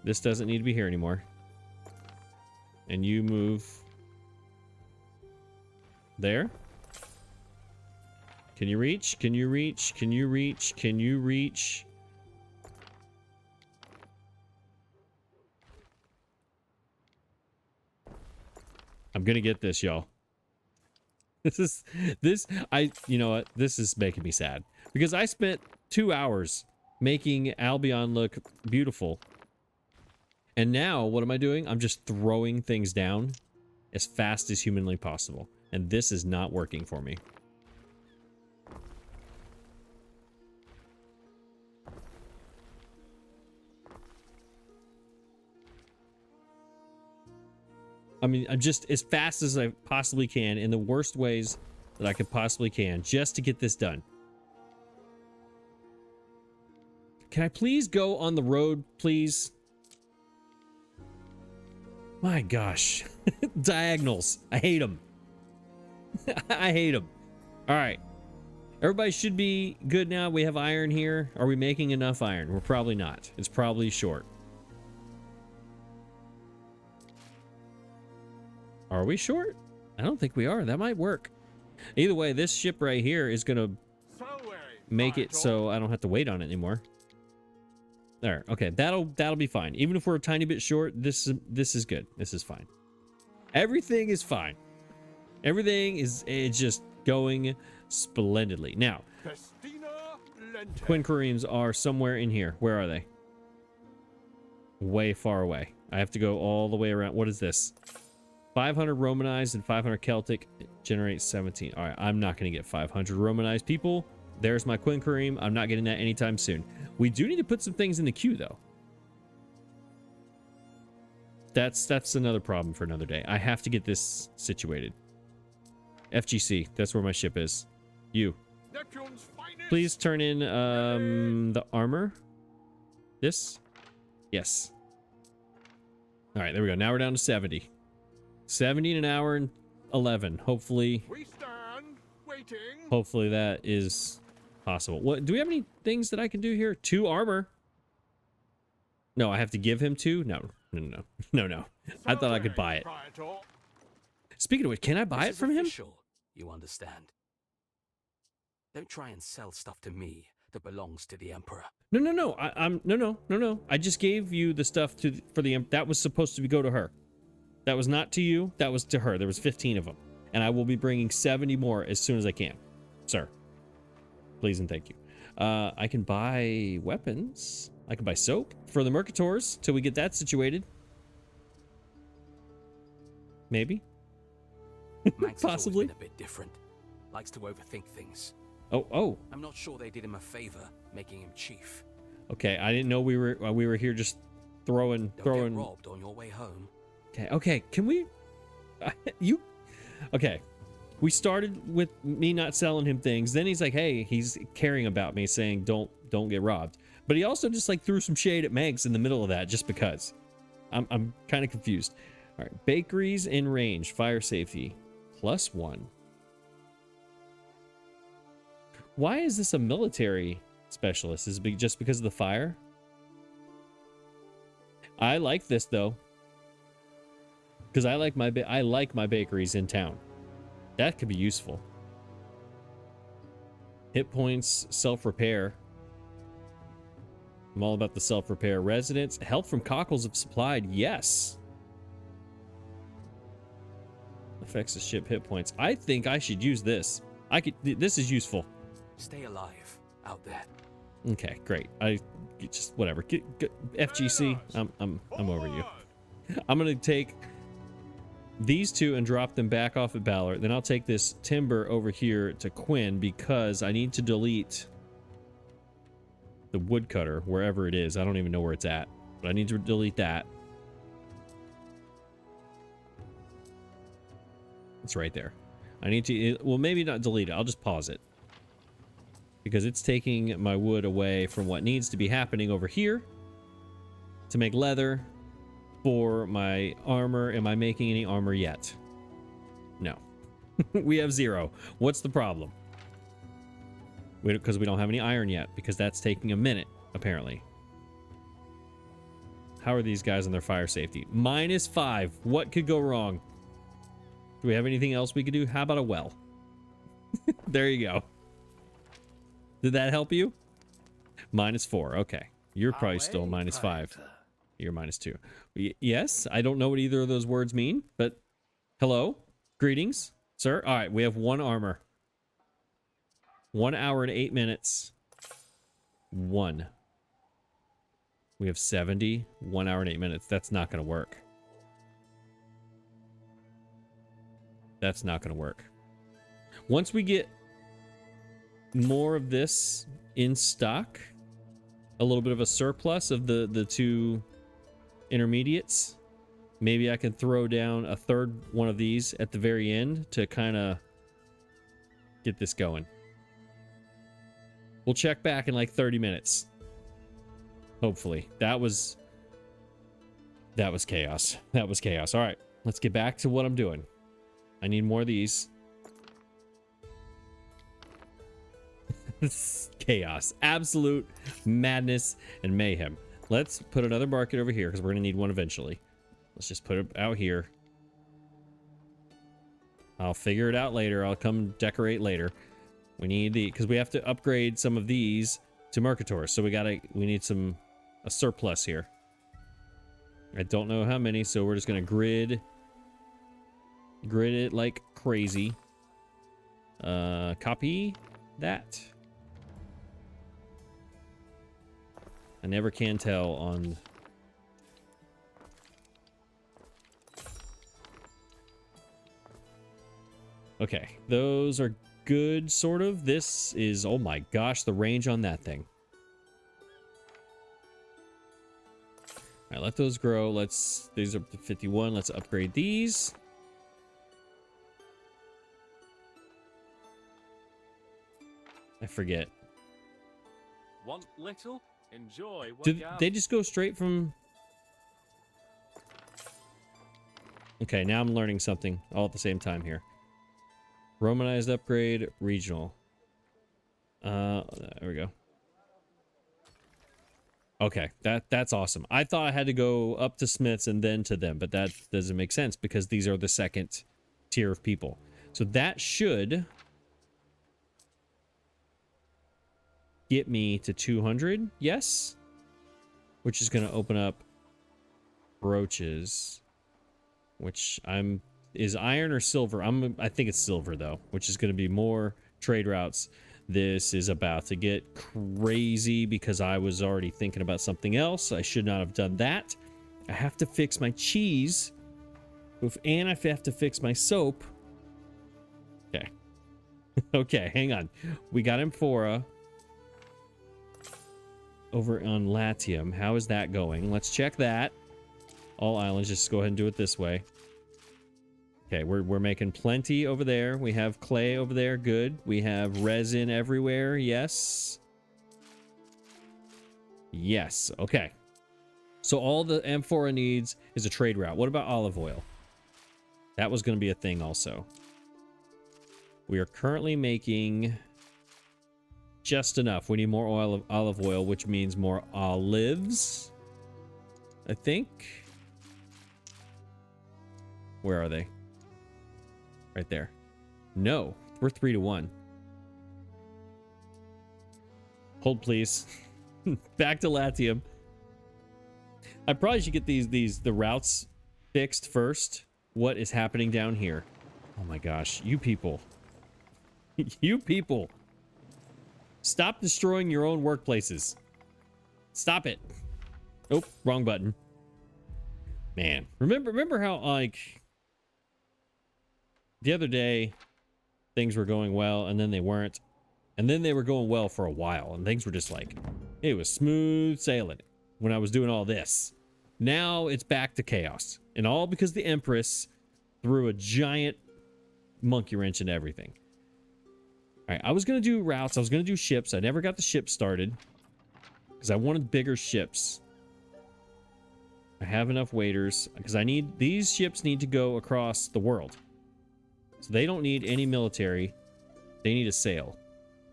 This doesn't need to be here anymore. And you move there. Can you reach? Can you reach? Can you reach? Can you reach? I'm gonna get this, y'all. You know what? This is making me sad because I spent 2 hours making Albion look beautiful. And now what am I doing? I'm just throwing things down as fast as humanly possible. And this is not working for me. I mean, I'm just as fast as I possibly can in the worst ways that I could possibly can just to get this done. Can I please go on the road, please? My gosh. Diagonals. I hate them. I hate them. All right. Everybody should be good now. We have iron here. Are we making enough iron? We're probably not. It's probably short. Are we short? I don't think we are. That might work. Either way, this ship right here is going to make it so I don't have to wait on it anymore. There. Okay, that'll be fine. Even if we're a tiny bit short, this is good. This is fine. Everything is fine. Everything is just going splendidly. Now, Quinn Kareems are somewhere in here. Where are they? Way far away. I have to go all the way around. What is this? 500 Romanized and 500 Celtic generates 17. All right, I'm not going to get 500 Romanized people. There's my Quinn Kareem. I'm not getting that anytime soon. We do need to put some things in the queue, though. That's another problem for another day. I have to get this situated. FGC, that's where my ship is. You. Please turn in the armor. This? Yes. All right, there we go. Now we're down to 70. 70 in an hour and 11. Hopefully. We stand waiting. Hopefully that is possible. What do we have any things that I can do here? 2 armor. No, I have to give him 2? No. I thought I could buy it. Speaking of which, can I buy it from him? You understand? Don't try and sell stuff to me that belongs to the Emperor. No. No. I just gave you the stuff for the that was supposed to go to her. That was not to you. That was to her. There was 15 of them, and I will be bringing 70 more as soon as I can, sir. Please and thank you. I can buy weapons. I can buy soap for the Mercators till we get that situated. Maybe. Possibly. Been a bit different. Likes to overthink things. Oh. I'm not sure they did him a favor making him chief. Okay, I didn't know we were here just throwing. Get robbed on your way home. Okay. Can we? Okay. We started with me not selling him things. Then he's like, hey, he's caring about me, saying don't get robbed. But he also just like threw some shade at Megs in the middle of that just because. I'm kind of confused. All right, bakeries in range, fire safety, +1. Why is this a military specialist? Is it just because of the fire? I like this though, because I like my bakeries in town. That could be useful. Hit points, self-repair. I'm all about the self-repair. Residents, help from cockles if supplied. Yes. affects the ship hit points. I think I should use this. This is useful. Stay alive out there. Okay, great. I just whatever. Get FGC. I'm over you. I'm gonna take these two and drop them back off at Ballard. Then I'll take this timber over here to Quinn because I need to delete the woodcutter wherever it is. I don't even know where it's at, but I need to delete that. It's right there. I need to, well, maybe not delete it. I'll just pause it because it's taking my wood away from what needs to be happening over here to make leather for my armor. Am I making any armor yet? No. We have 0. What's the problem? Because we don't have any iron yet, because that's taking a minute, apparently. How are these guys on their fire safety? -5. What could go wrong? Do we have anything else we could do? How about a well? There you go. Did that help you? -4. Okay. You're probably still -5. You're -2. Yes, I don't know what either of those words mean, but hello. Greetings, sir. All right, we have 1 armor. 1 hour and 8 minutes. 1. We have 70. 1 hour and 8 minutes. That's not going to work. That's not going to work. Once we get more of this in stock, a little bit of a surplus of the 2 intermediates, maybe I can throw down a 3rd one of these at the very end to kind of get this going. We'll check back in like 30 minutes. Hopefully. That was chaos. That was chaos. All right, let's get back to what I'm doing. I need more of these. Chaos. Absolute madness and mayhem. Let's put another market over here because we're going to need one eventually. Let's just put it out here. I'll figure it out later. I'll come decorate later. We need because we have to upgrade some of these to Mercators. So we need a surplus here. I don't know how many, so we're just going to grid it like crazy. Copy that. I never can tell on... Okay, those are good, sort of. This is, oh my gosh, the range on that thing. All right, let those grow. These are up to 51. Let's upgrade these. I forget. Want little? Enjoy what Do you have. they just go straight from... Okay, now I'm learning something all at the same time here. Romanized upgrade, regional. There we go. Okay, that's awesome. I thought I had to go up to Smiths and then to them, but that doesn't make sense because these are the 2nd tier of people. So that should get me to 200, yes? Which is going to open up brooches, which is iron or silver? I think it's silver though, which is going to be more trade routes. This is about to get crazy because I was already thinking about something else. I should not have done that. I have to fix my cheese, and I have to fix my soap. Okay. Okay, hang on. We got Amphora over on Latium. How is that going? Let's check that. All islands, just go ahead and do it this way. Okay, we're making plenty over there. We have clay over there. Good. We have resin everywhere. Yes. Yes. Okay. So all the Amphora needs is a trade route. What about olive oil? That was going to be a thing also. We are currently making just enough. We need more olive oil, which means more olives, I think. Where are they? Right there. No, we're 3-1. Hold, please. Back to Latium. I probably should get the routes fixed first. What is happening down here? Oh my gosh, you people. You people. Stop destroying your own workplaces. Stop it. Oh, wrong button. Man, remember how, like, the other day things were going well and then they weren't, and then they were going well for a while and things were just like, it was smooth sailing when I was doing all this. Now it's back to chaos, and all because the Empress threw a giant monkey wrench into everything. All right, I was gonna do routes, I was gonna do ships. I never got the ship started because I wanted bigger ships. I have enough waiters because I need, these ships need to go across the world. So they don't need any military. They need a sail.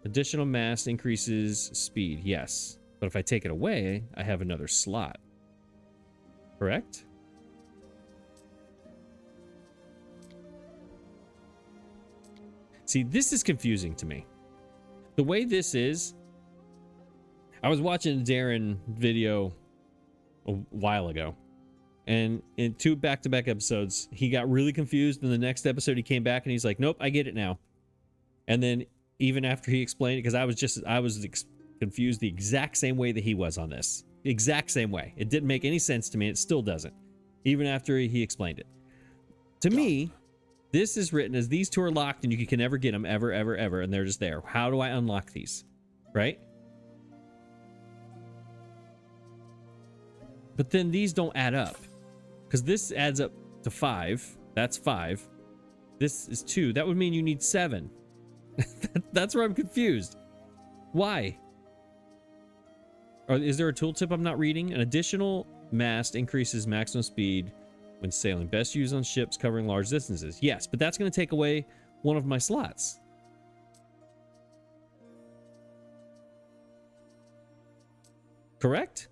Additional mast increases speed. Yes. But if I take it away, I have another slot. Correct? See, this is confusing to me. The way this is, I was watching a Darren video a while ago, and in 2 back-to-back episodes he got really confused, and the next episode he came back and he's like, nope, I get it now. And then even after he explained it, because I was confused the exact same way that he was on this, the exact same way. It didn't make any sense to me. It still doesn't, even after he explained it to me. This is written as these two are locked and you can never get them ever, and they're just there. How do I unlock these? Right? But then these don't add up, because this adds up to 5. That's 5. This is 2. That would mean you need 7. That's where I'm confused. Why? Or is there a tooltip I'm not reading? An additional mast increases maximum speed when sailing. Best used on ships covering large distances. Yes, but that's going to take away one of my slots. Correct?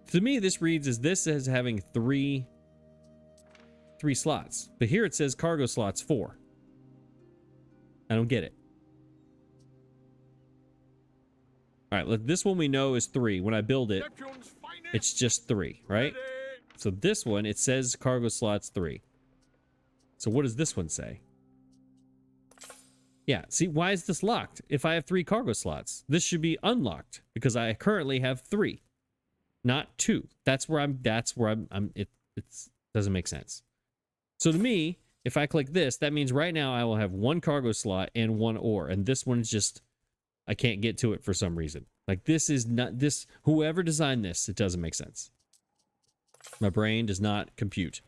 To me, this reads as this as having three slots, but here it says cargo slots 4. I don't get it. All right, this one we know is 3. When I build it, it's just 3, right? So this one, it says cargo slots 3. So what does this one say? Yeah, see, why is this locked? If I have 3 cargo slots, this should be unlocked because I currently have 3, not 2. That's where I'm it doesn't make sense. So to me, if I click this, that means right now I will have 1 cargo slot and 1 ore, and this one is just, I can't get to it for some reason. Like, this is not, this, whoever designed this, it doesn't make sense. My brain does not compute.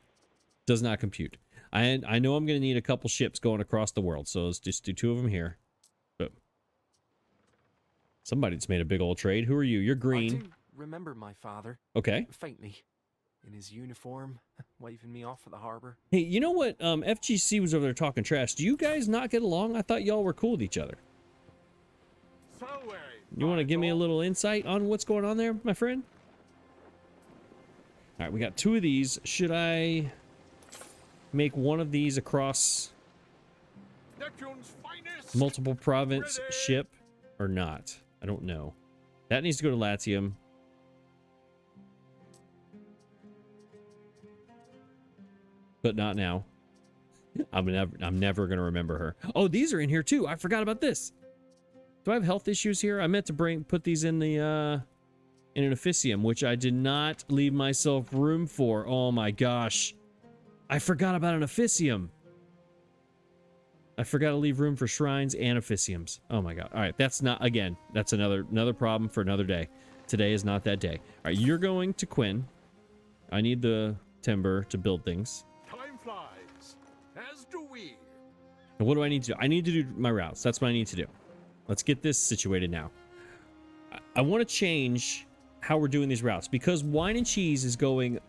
Does not compute. I know I'm going to need a couple ships going across the world, so let's just do 2 of them here. Boom. Somebody's made a big old trade. Who are you? You're green. I do remember my father. Okay. Faintly. In his uniform, waving me off at the harbor. Hey, you know what? FGC was over there talking trash. Do you guys not get along? I thought y'all were cool with each other. You want to give me a little insight on what's going on there, my friend? All right, we got 2 of these. Should I make one of these across multiple province ship or not? I don't know. That needs to go to Latium. But not now. I'm never gonna remember her. Oh, these are in here too. I forgot about this. Do I have health issues here? I meant to put these in the in an officium, which I did not leave myself room for. Oh my gosh, I forgot about an officium. I forgot to leave room for shrines and officiums. Oh my god. All right, that's not, again, that's another problem for another day. Today is not that day. All right, you're going to Quinn. I need the timber to build things. Time flies, as do we. And what do I need to do? I need to do my routes. That's what I need to do. Let's get this situated now. I want to change how we're doing these routes because wine and cheese is going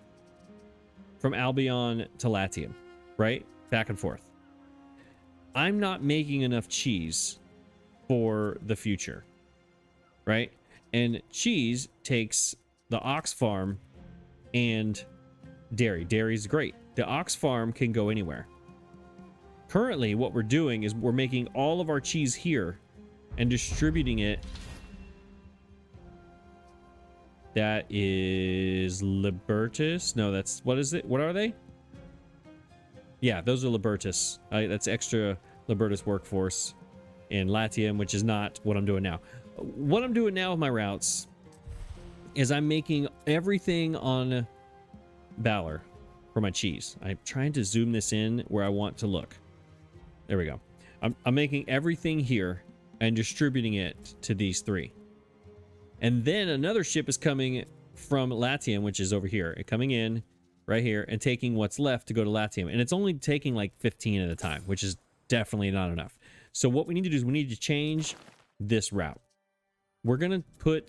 from Albion to Latium, right? Back and forth. I'm not making enough cheese for the future, right? And cheese takes the ox farm and dairy. Dairy's great. The ox farm can go anywhere. Currently, what we're doing is we're making all of our cheese here and distributing it That is Libertus. No, that's, what is it? What are they? Yeah, those are Libertus. That's extra Libertus workforce in Latium, which is not what I'm doing now. What I'm doing now with my routes is I'm making everything on Valor for my cheese. I'm trying to zoom this in where I want to look. There we go. I'm making everything here and distributing it to these three. And then another ship is coming from Latium, which is over here, and coming in right here and taking what's left to go to Latium. And it's only taking like 15 at a time, which is definitely not enough. So what we need to do is we need to change this route. We're going to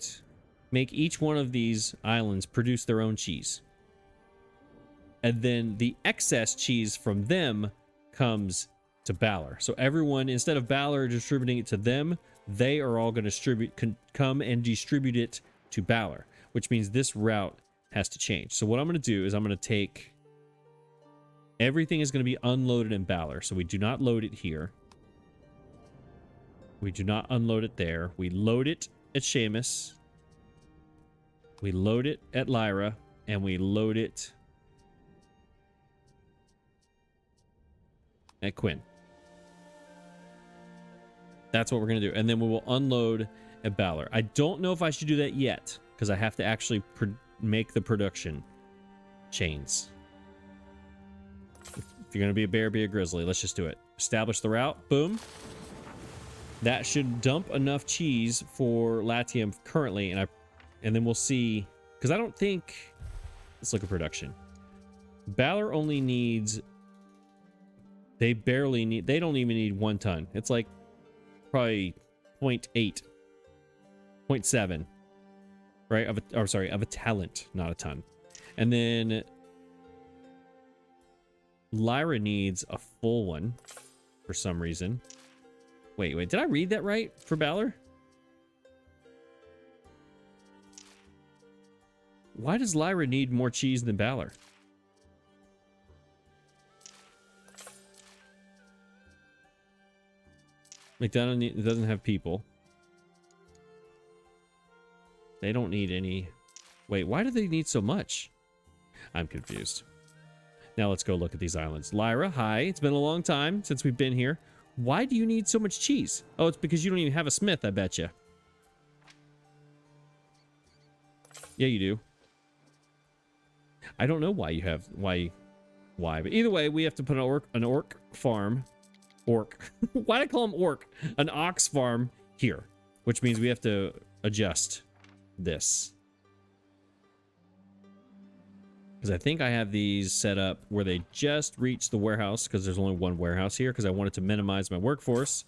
make each one of these islands produce their own cheese. And then the excess cheese from them comes to Balor. So everyone, instead of Balor distributing it to them, they are all going to come and distribute it to Balor, which means this route has to change. So what I'm going to do is I'm going to take everything is going to be unloaded in Balor. So we do not load it here. We do not unload it there. We load it at Seamus. We load it at Lyra, and we load it at Quinn. That's what we're going to do. And then we will unload at Balor. I don't know if I should do that yet, because I have to actually make the production chains. If you're going to be a bear, be a grizzly. Let's just do it. Establish the route. Boom. That should dump enough cheese for Latium currently, and then we'll see, because I don't think, let's look at production. Balor only needs, they don't even need 1 ton. It's like probably 0.8, 0.7, right? Of a talent, not a ton. And then Lyra needs a full one for some reason. Wait, did I read that right for Balor? Why does Lyra need more cheese than Balor? McDonough doesn't have people. They don't need any. Wait, why do they need so much? I'm confused. Now let's go look at these islands. Lyra, hi. It's been a long time since we've been here. Why do you need so much cheese? Oh, it's because you don't even have a smith, I bet you. Yeah, you do. I don't know why you have why, but either way, we have to put an orc farm. Why do I call him orc? An ox farm here, which means we have to adjust this. Because I think I have these set up where they just reach the warehouse, because there's only one warehouse here, because I wanted to minimize my workforce.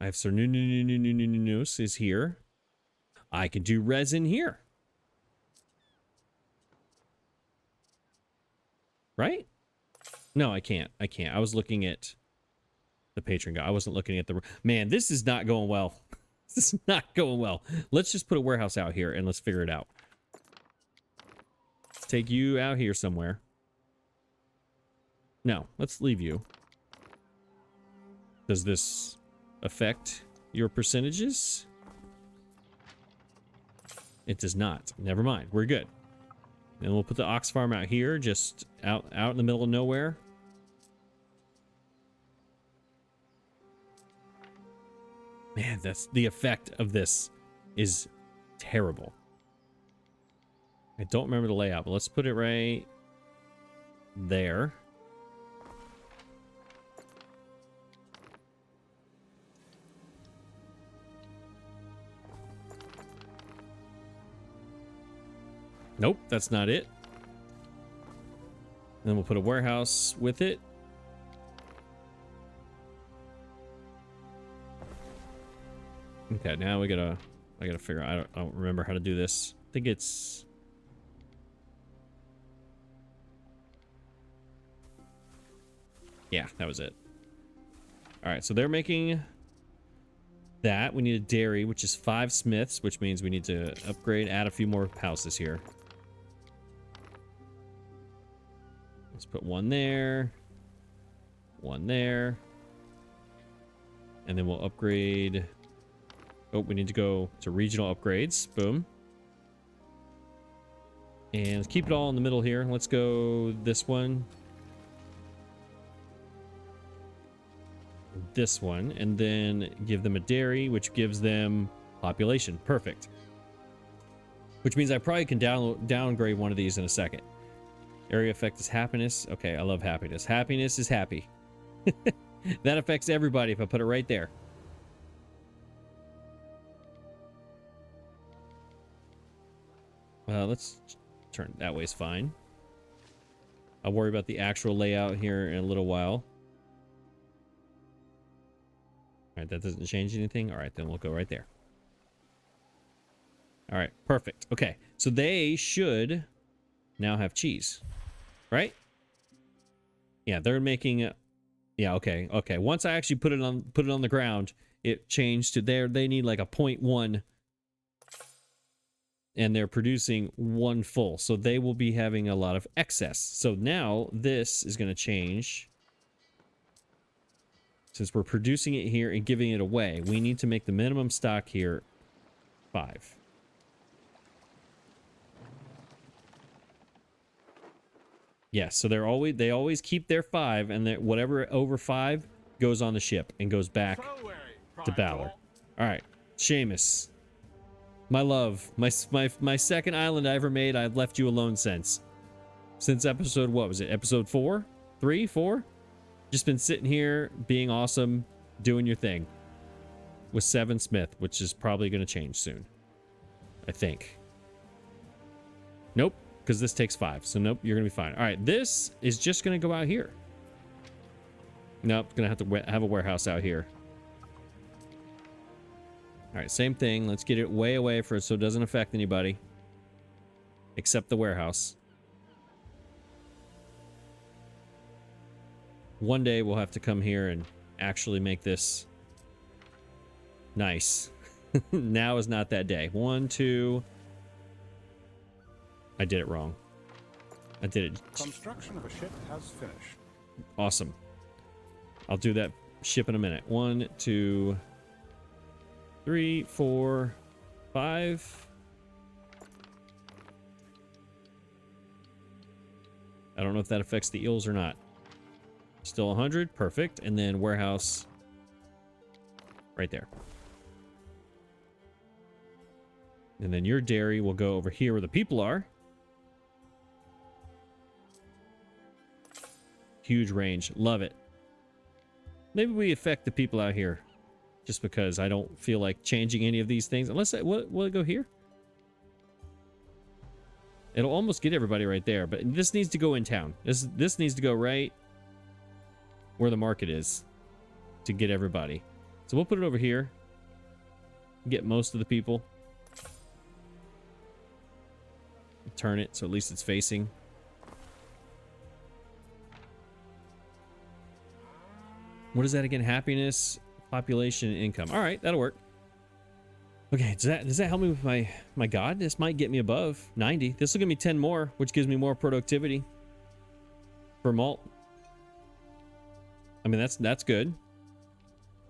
I have Cernununununununus is here. I can do resin here. Right? No, I can't. I was looking at the patron guy. I wasn't looking at the... Man, this is not going well. This is not going well. Let's just put a warehouse out here and let's figure it out. Let's take you out here somewhere. No, let's leave you. Does this affect your percentages? It does not. Never mind. We're good. And we'll put the ox farm out here, just out in the middle of nowhere. Man, that's the effect of this is terrible. I don't remember the layout, but let's put it right there. Nope, that's not it. And then we'll put a warehouse with it. Okay, now I gotta figure out. I don't remember how to do this. I think it's... Yeah, that was it. All right, so they're making that. We need a dairy, which is 5 smiths, which means we need to upgrade, add a few more houses here. Let's put one there, and then we'll upgrade. Oh, we need to go to regional upgrades. Boom. And let's keep it all in the middle here. Let's go this one. This one. And then give them a dairy, which gives them population. Perfect. Which means I probably can downgrade one of these in a second. Area effect is happiness. Okay, I love happiness. Happiness is happy. That affects everybody if I put it right there. Let's turn that way is fine. I'll worry about the actual layout here in a little while. All right, that doesn't change anything. All right, then we'll go right there. All right, perfect. Okay, so they should now have cheese, right? Yeah, they're making. Yeah, okay, okay. Once I actually put it on the ground, it changed to there. They need like a 0.1. And they're producing 1 full, so they will be having a lot of excess. So now this is going to change. Since we're producing it here and giving it away, we need to make the minimum stock here 5. Yes, so they always keep their 5, and that whatever over 5 goes on the ship and goes back to Balor. All right, Seamus. My love, my second island I ever made, I've left you alone since episode, what was it? Episode 4? 3? 4? Just been sitting here being awesome, doing your thing with 7 Smith, which is probably going to change soon. I think. Nope, because this takes 5. So nope, you're going to be fine. All right, this is just going to go out here. Nope, going to have to have a warehouse out here. All right, same thing. Let's get it way away for it so it doesn't affect anybody except the warehouse. One day we'll have to come here and actually make this nice. Now is not that day. 1, 2. I did it wrong. I did it. Construction of a ship has finished. Awesome. I'll do that ship in a minute. 1, 2, 3, 4, 5. I don't know if that affects the eels or not. Still 100. Perfect. And then warehouse right there. And then your dairy will go over here where the people are. Huge range. Love it. Maybe we affect the people out here. Just because I don't feel like changing any of these things. Unless will it go here? It'll almost get everybody right there. But this needs to go in town. This needs to go right where the market is to get everybody. So we'll put it over here. Get most of the people. Turn it so at least it's facing. What is that again? Happiness, population, and income. All right, that'll work. Okay, does that help me with my god? This might get me above 90. This will give me 10 more, which gives me more productivity for malt. I mean, that's good.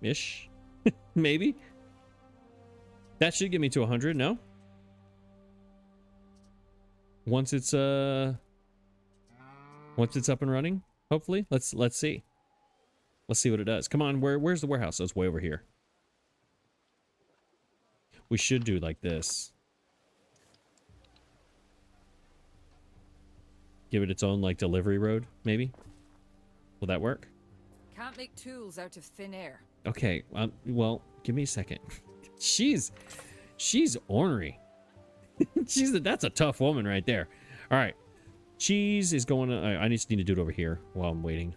Ish. Maybe. That should get me to 100, no? Once it's up and running, hopefully. Let's see. Let's see what it does. Come on, where's the warehouse? Oh, it's way over here. We should do like this. Give it its own like delivery road, maybe. Will that work? Can't make tools out of thin air. Okay, well, give me a second. She's ornery. That's a tough woman right there. All right, cheese is going to. I just need to do it over here while I'm waiting.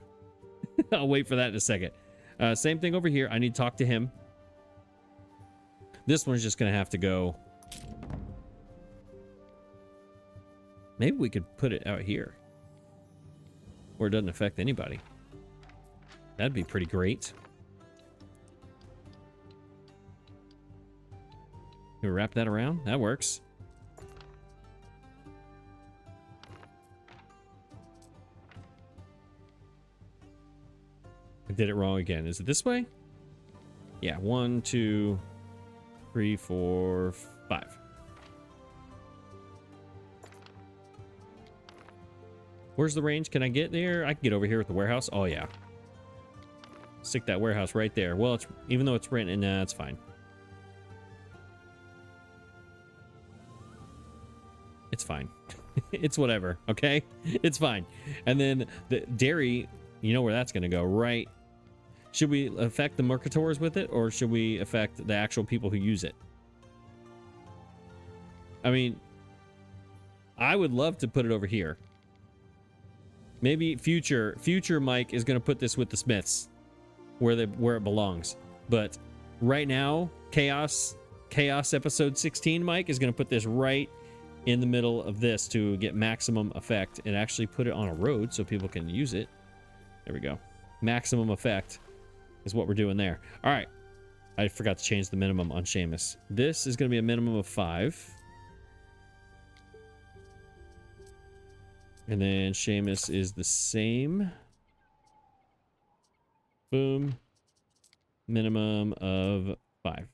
I'll wait for that in a second. Same thing over here. I need to talk to him. This one's just gonna have to go. Maybe we could put it out here where it doesn't affect anybody. That'd be pretty great. Can we wrap that around? That works. I did it wrong again. Is it this way? Yeah, 1, 2, 3, 4, 5. Where's the range? Can I get there? I can get over here with the warehouse. Oh, yeah. Stick that warehouse right there. Well, it's even though it's rented, nah, it's fine. It's fine. It's whatever, okay? It's fine. And then the dairy, you know where that's going to go, right? Should we affect the mercators with it, or should we affect the actual people who use it? I mean, I would love to put it over here. Maybe future Mike is going to put this with the Smiths, where it belongs. But right now, Chaos episode 16 Mike is going to put this right in the middle of this to get maximum effect, and actually put it on a road so people can use it. There we go. Maximum effect is what we're doing there. All right. I forgot to change the minimum on Seamus. This is going to be a minimum of 5. And then Seamus is the same. Boom. Minimum of 5.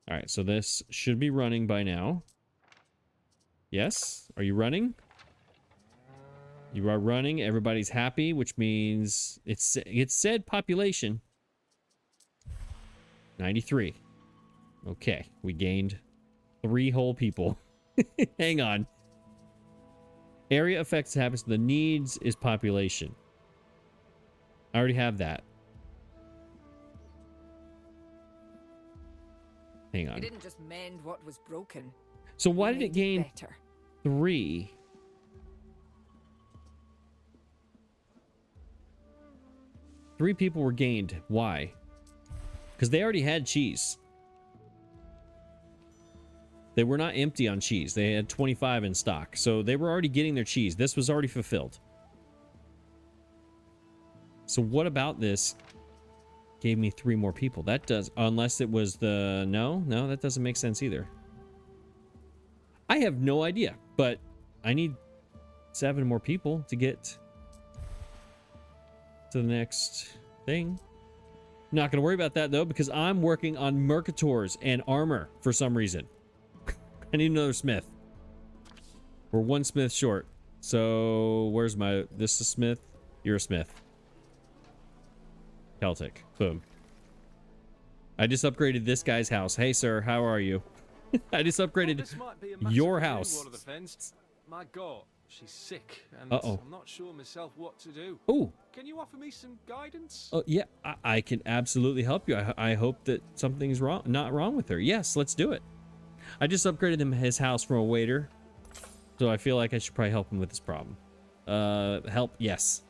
All right, so this should be running by now. Yes? Are you running? You are running. Everybody's happy, which means it said population 93. Okay, we gained 3 whole people. Hang on. Area effects happens. The needs is population. I already have that. Hang on. You didn't just mend what was broken. So why You did it made gain better? 3? 3 people were gained. Why? Because they already had cheese. They were not empty on cheese. They had 25 in stock. So they were already getting their cheese. This was already fulfilled. So what about this gave me 3 more people? That does, unless it was the... No, that doesn't make sense either. I have no idea, but I need 7 more people to get to the next thing. Not going to worry about that, though, because I'm working on mercators and armor for some reason. I need another smith. We're 1 smith short. So, where's my... This is smith. You're a smith. Celtic. Boom. I just upgraded this guy's house. Hey, sir, how are you? I just upgraded your house. My God, she's sick, and Uh-oh. I'm not sure myself what to do. Oh. Can you offer me some guidance? Oh, yeah, I can absolutely help you. I hope that something's not wrong with her. Yes, let's do it. I just upgraded him his house from a waiter, so I feel like I should probably help him with this problem. Help, yes.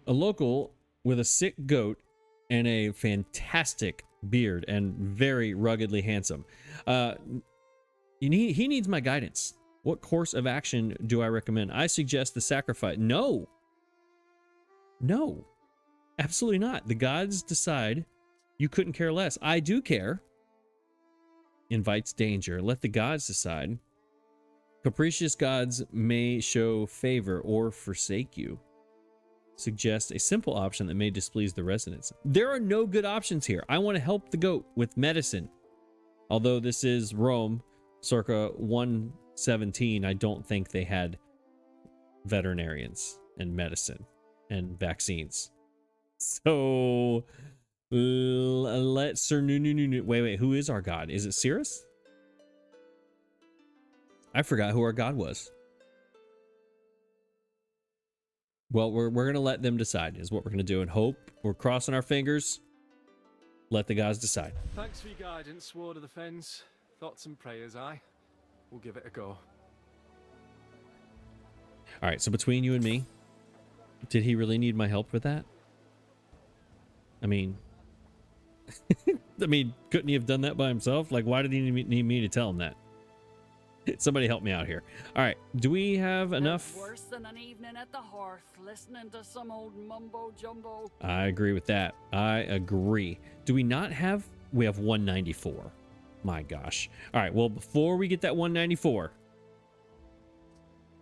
A local with a sick goat and a fantastic beard and very ruggedly handsome. He needs my guidance. What course of action do I recommend? I suggest the sacrifice. No, absolutely not. The gods decide. You couldn't care less. I do care. Invites danger. Let the gods decide. Capricious gods may show favor or forsake you. Suggest a simple option that may displease the residents. There are no good options here. I want to help the goat with medicine. Although this is Rome, circa 117, I don't think they had veterinarians and medicine and vaccines. So let's wait, who is our god? Is it Cirrus? I forgot who our god was. Well, we're going to let them decide is what we're going to do, and hope. We're crossing our fingers. Let the gods decide. Thanks for your guidance, Ward of the Fens. Thoughts and prayers, aye. We'll give it a go. All right, so between you and me, did he really need my help with that? I mean, couldn't he have done that by himself? Like, why did he need me to tell him that? Somebody help me out here. All right, do we have enough? Worse than an evening at the hearth, listening to some old mumbo jumbo. I agree with that. I agree. Do we not have? We have 194. My gosh. All right, well, before we get that 194,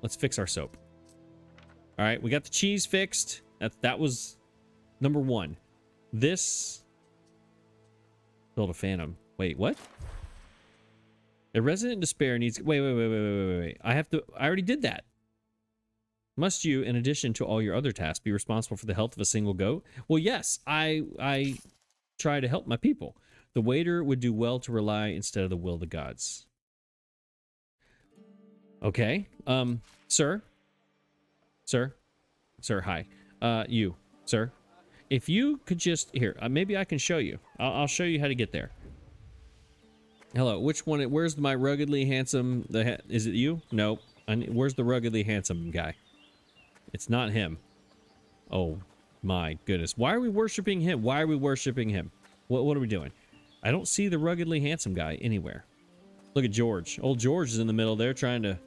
let's fix our soap. All right, we got the cheese fixed. That was number 1. This build a phantom. Wait, what? A resident in despair needs... Wait. I already did that. Must you, in addition to all your other tasks, be responsible for the health of a single goat? Well, yes, I try to help my people. The waiter would do well to rely instead of the will of the gods. Okay. Sir, hi. You, sir. If you could just... Here, maybe I can show you. I'll show you how to get there. Hello, which one? Where's my ruggedly handsome... Is it you? No. Where's the ruggedly handsome guy? It's not him. Oh, my goodness. Why are we worshiping him? Why are we worshiping him? What are we doing? I don't see the ruggedly handsome guy anywhere. Look at George. Old George is in the middle there trying to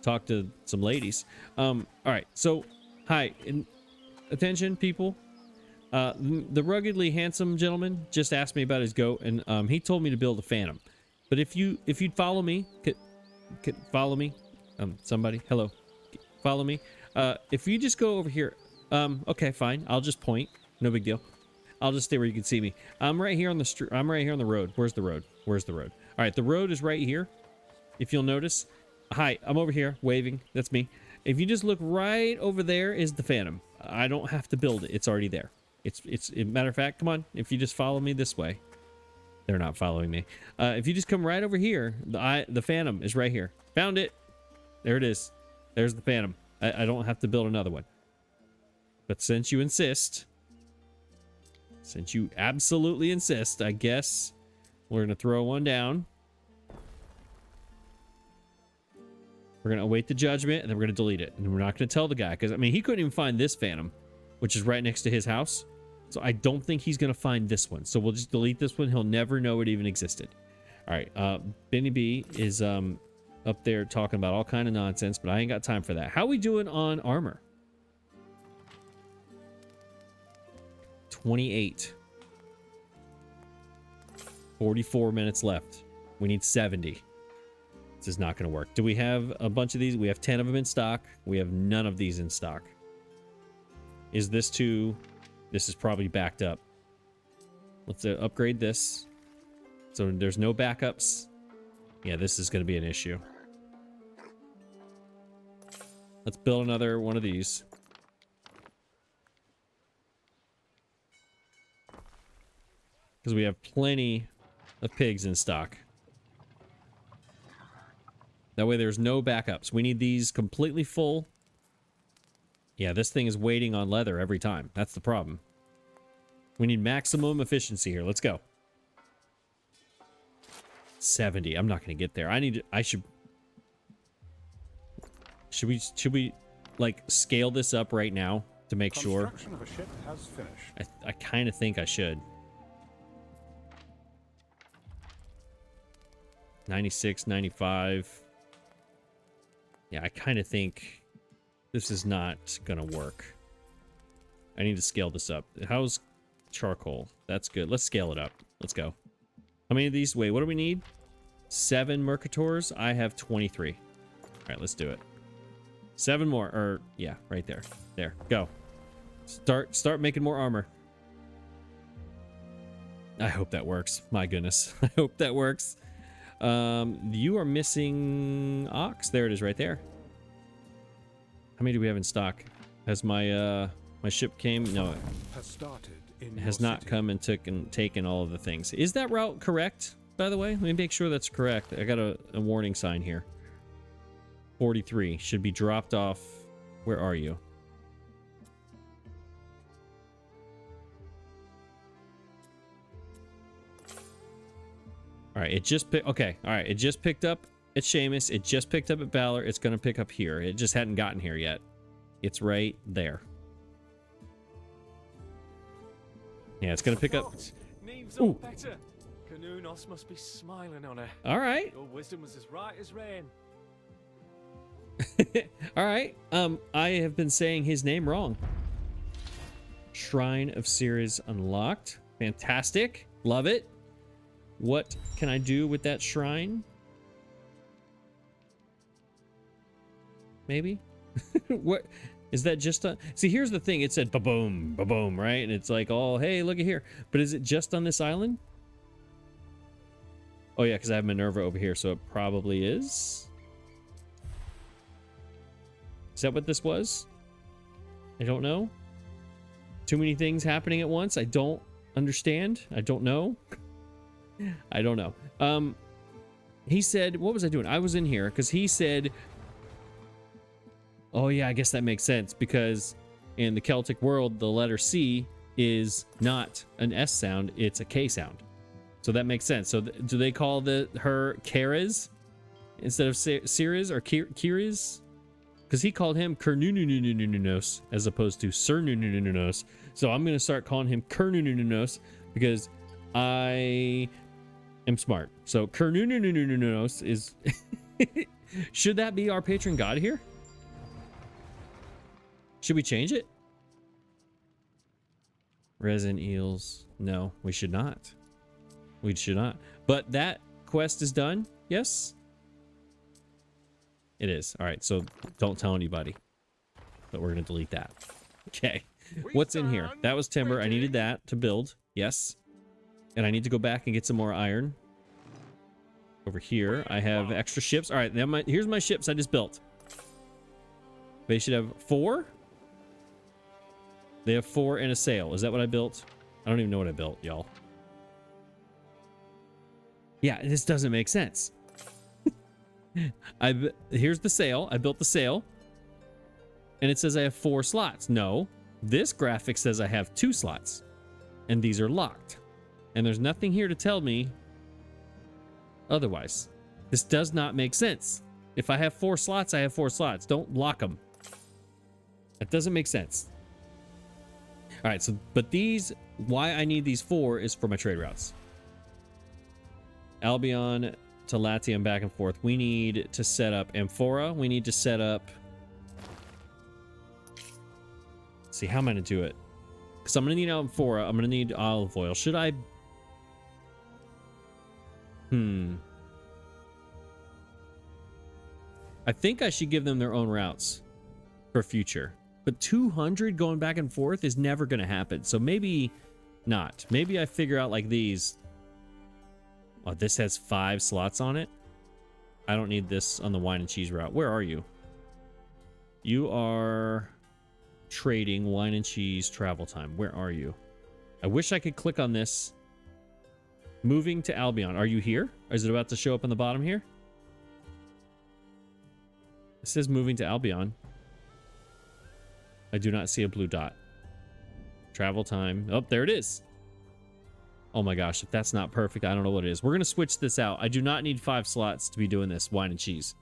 talk to some ladies. All right, so, hi. Attention, people. The ruggedly handsome gentleman just asked me about his goat, and he told me to build a phantom. But if you'd follow me, could follow me, somebody, hello, follow me. If you just go over here, okay, fine. I'll just point. No big deal. I'll just stay where you can see me. I'm right here on the street. I'm right here on the road. Where's the road? Where's the road? All right, the road is right here. If you'll notice, hi, I'm over here waving. That's me. If you just look right over there is the phantom. I don't have to build it. It's already there. It's matter of fact, come on. If you just follow me this way. They're not following me. If you just come right over here, the phantom is right here. Found it. There it is. There's the phantom. I don't have to build another one. But since you insist, since you absolutely insist, I guess we're going to throw one down. We're going to await the judgment, and then we're going to delete it. And we're not going to tell the guy, because, I mean, he couldn't even find this phantom, which is right next to his house. So I don't think he's going to find this one. So we'll just delete this one. He'll never know it even existed. All right. Benny B is up there talking about all kind of nonsense, but I ain't got time for that. How we doing on armor? 28. 44 minutes left. We need 70. This is not going to work. Do we have a bunch of these? We have 10 of them in stock. We have none of these in stock. Is this too... This is probably backed up. Let's upgrade this. So there's no backups. Yeah, this is going to be an issue. Let's build another one of these. Because we have plenty of pigs in stock. That way there's no backups. We need these completely full. Yeah, this thing is waiting on leather every time. That's the problem. We need maximum efficiency here. Let's go. 70. I'm not going to get there. Should we like scale this up right now to make sure? Construction of a ship has finished. I kind of think I should. 96, 95. Yeah, I kind of think this is not gonna work. I need to scale this up. How's charcoal? That's good. Let's scale it up. Let's go. How many of these? Wait, what do we need? 7 mercators. I have 23. All right, let's do it. 7 more. Or yeah, right there. There. Go. Start making more armor. I hope that works. My goodness. I hope that works. You are missing ox. There it is right there. How many do we have in stock? Has my my ship came? No, it has not come and taken all of the things. Is that route correct, by the way? Let me make sure that's correct. I got a warning sign here. 43 should be dropped off. Where are you? All right, it just picked. Okay, all right, it just picked up at Seamus. It just picked up at Valor. It's going to pick up here. It just hadn't gotten here yet. It's right there. Yeah, it's going to pick up. Neve's all better. Canunos must be smiling on her. All right. Your wisdom was as right as rain. All right. I have been saying his name wrong. Shrine of Ceres unlocked. Fantastic. Love it. What can I do with that shrine? Maybe? What is that just on? See, here's the thing. It said ba-boom, ba-boom, right? And it's like, oh, hey, look at here. But is it just on this island? Oh yeah, because I have Minerva over here, so it probably is. Is that what this was? I don't know. Too many things happening at once. I don't understand. I don't know. I don't know. He said, what was I doing? I was in here because he said, oh yeah, I guess that makes sense because in the Celtic world, the letter C is not an S sound, it's a K sound. So that makes sense. So do they call her Keres instead of Ceres or Kiris? Because he called him Kernunununununos as opposed to Cernununununos. So I'm going to start calling him Kernunununos because I am smart. So Kernununununos is... Should that be our patron god here? Should we change it? Resin eels. No, we should not. We should not. But that quest is done. Yes? It is. All right, so don't tell anybody. But we're going to delete that. Okay. What's in here? That was timber. I needed that to build. Yes. And I need to go back and get some more iron. Over here, I have extra ships. All right, here's my ships I just built. They should have 4. They have 4 and a sail. Is that what I built? I don't even know what I built, y'all. Yeah, this doesn't make sense. Here's the sail. I built the sail. And it says I have 4 slots. No, this graphic says I have 2 slots. And these are locked. And there's nothing here to tell me otherwise. This does not make sense. If I have 4 slots, I have 4 slots. Don't lock them. That doesn't make sense. All right, so, but these, why I need these 4 is for my trade routes. Albion to Latium back and forth. We need to set up Amphora. We need to set up... Let's see, how am I going to do it? Because I'm going to need Amphora. I'm going to need olive oil. Should I... I think I should give them their own routes for future. But 200 going back and forth is never going to happen. So maybe not. Maybe I figure out like these. Oh, this has 5 slots on it. I don't need this on the wine and cheese route. Where are you? You are trading wine and cheese travel time. Where are you? I wish I could click on this. Moving to Albion. Are you here? Or is it about to show up on the bottom here? It says moving to Albion. I do not see a blue dot. Travel time. Oh, there it is. Oh my gosh, if that's not perfect, I don't know what it is. We're going to switch this out. I do not need 5 slots to be doing this wine and cheese.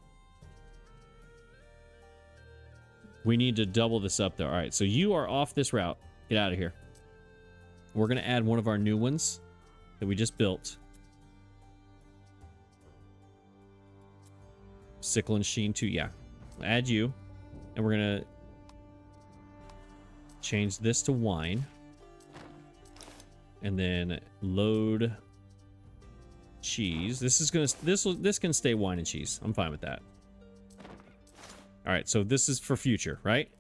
We need to double this up there. All right, so you are off this route. Get out of here. We're going to add one of our new ones that we just built. Sickle and Sheen 2. Yeah. Add you. And we're going to change this to wine. And then load cheese. This can stay wine and cheese. I'm fine with that. All right, so this is for future, right?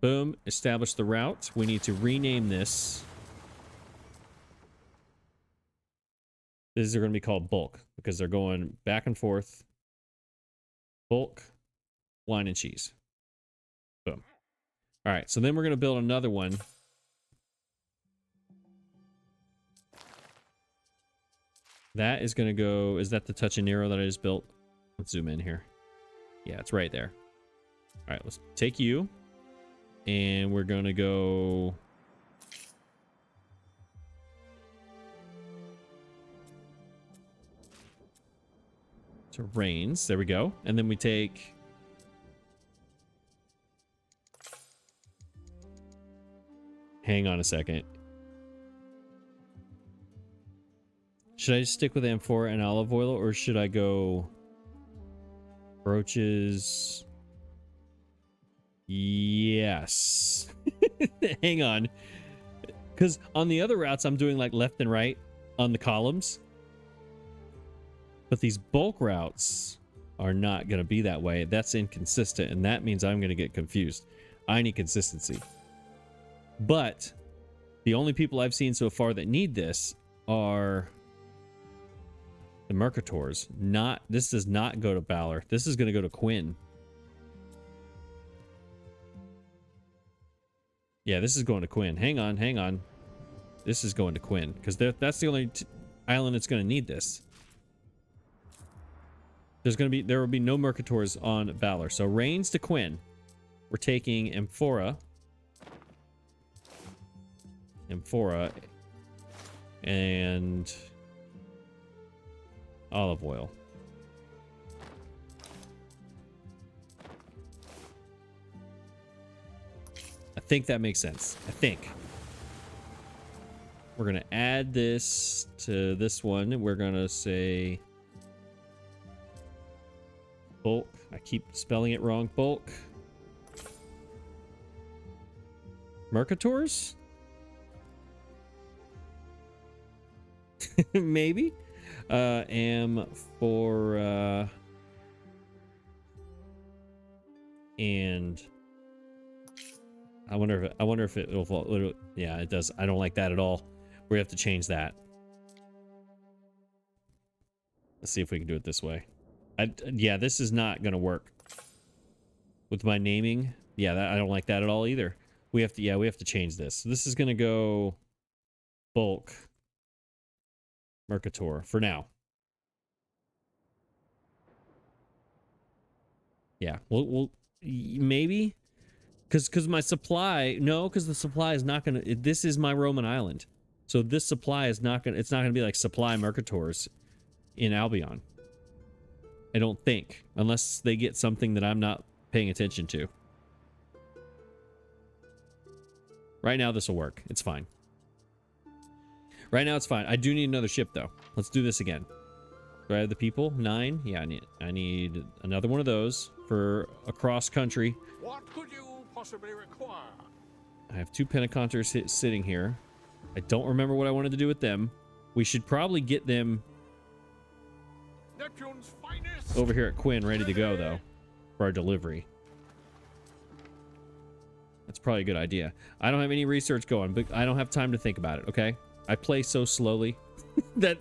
Boom, establish the route. We need to rename this. These are going to be called bulk because they're going back and forth. Bulk, wine and cheese. Boom. All right, so then we're going to build another one. That is going to go... Is that the Touch and Nero that I just built? Let's zoom in here. Yeah, it's right there. All right, let's take you. And we're going to go... to Rains. There we go. And then we take... Hang on a second. Should I just stick with amphora and olive oil, or should I go brooches? Yes. Hang on. Because on the other routes, I'm doing like left and right on the columns. But these bulk routes are not going to be that way. That's inconsistent, and that means I'm going to get confused. I need consistency. But the only people I've seen so far that need this are The Mercators. Not, this does not go to Balor. This is going to go to Quinn. Yeah, this is going to Quinn. Hang on, hang on. This is going to Quinn because that's the only island that's going to need this. There will be no Mercators on Balor. So Rains to Quinn. We're taking Amphora, and olive oil. I think that makes sense. I think. We're going to add this to this one. We're going to say bulk. I keep spelling it wrong. Bulk. Mercators? Maybe. Amphora. And I wonder if it'll fall. Yeah, it does. I don't like that at all. We have to change that. Let's see if we can do it this way. Yeah, this is not going to work with my naming. Yeah, I don't like that at all either. We have to change this. So this is going to go bulk Mercator for now. Yeah, we'll maybe because my supply, no, because the supply is not going to, this is my Roman island. So this supply is not going to, it's not going to be like supply Mercators in Albion. I don't think, unless they get something that I'm not paying attention to. Right now, this will work. It's fine. Right now, it's fine. I do need another ship, though. Let's do this again. Do I have the people? 9? Yeah, I need another one of those for across country. What could you possibly require? I have 2 Penteconters sitting here. I don't remember what I wanted to do with them. We should probably get them Neptune's finest. over here at Quinn, ready to go, though, for our delivery. That's probably a good idea. I don't have any research going, but I don't have time to think about it, okay? I play so slowly that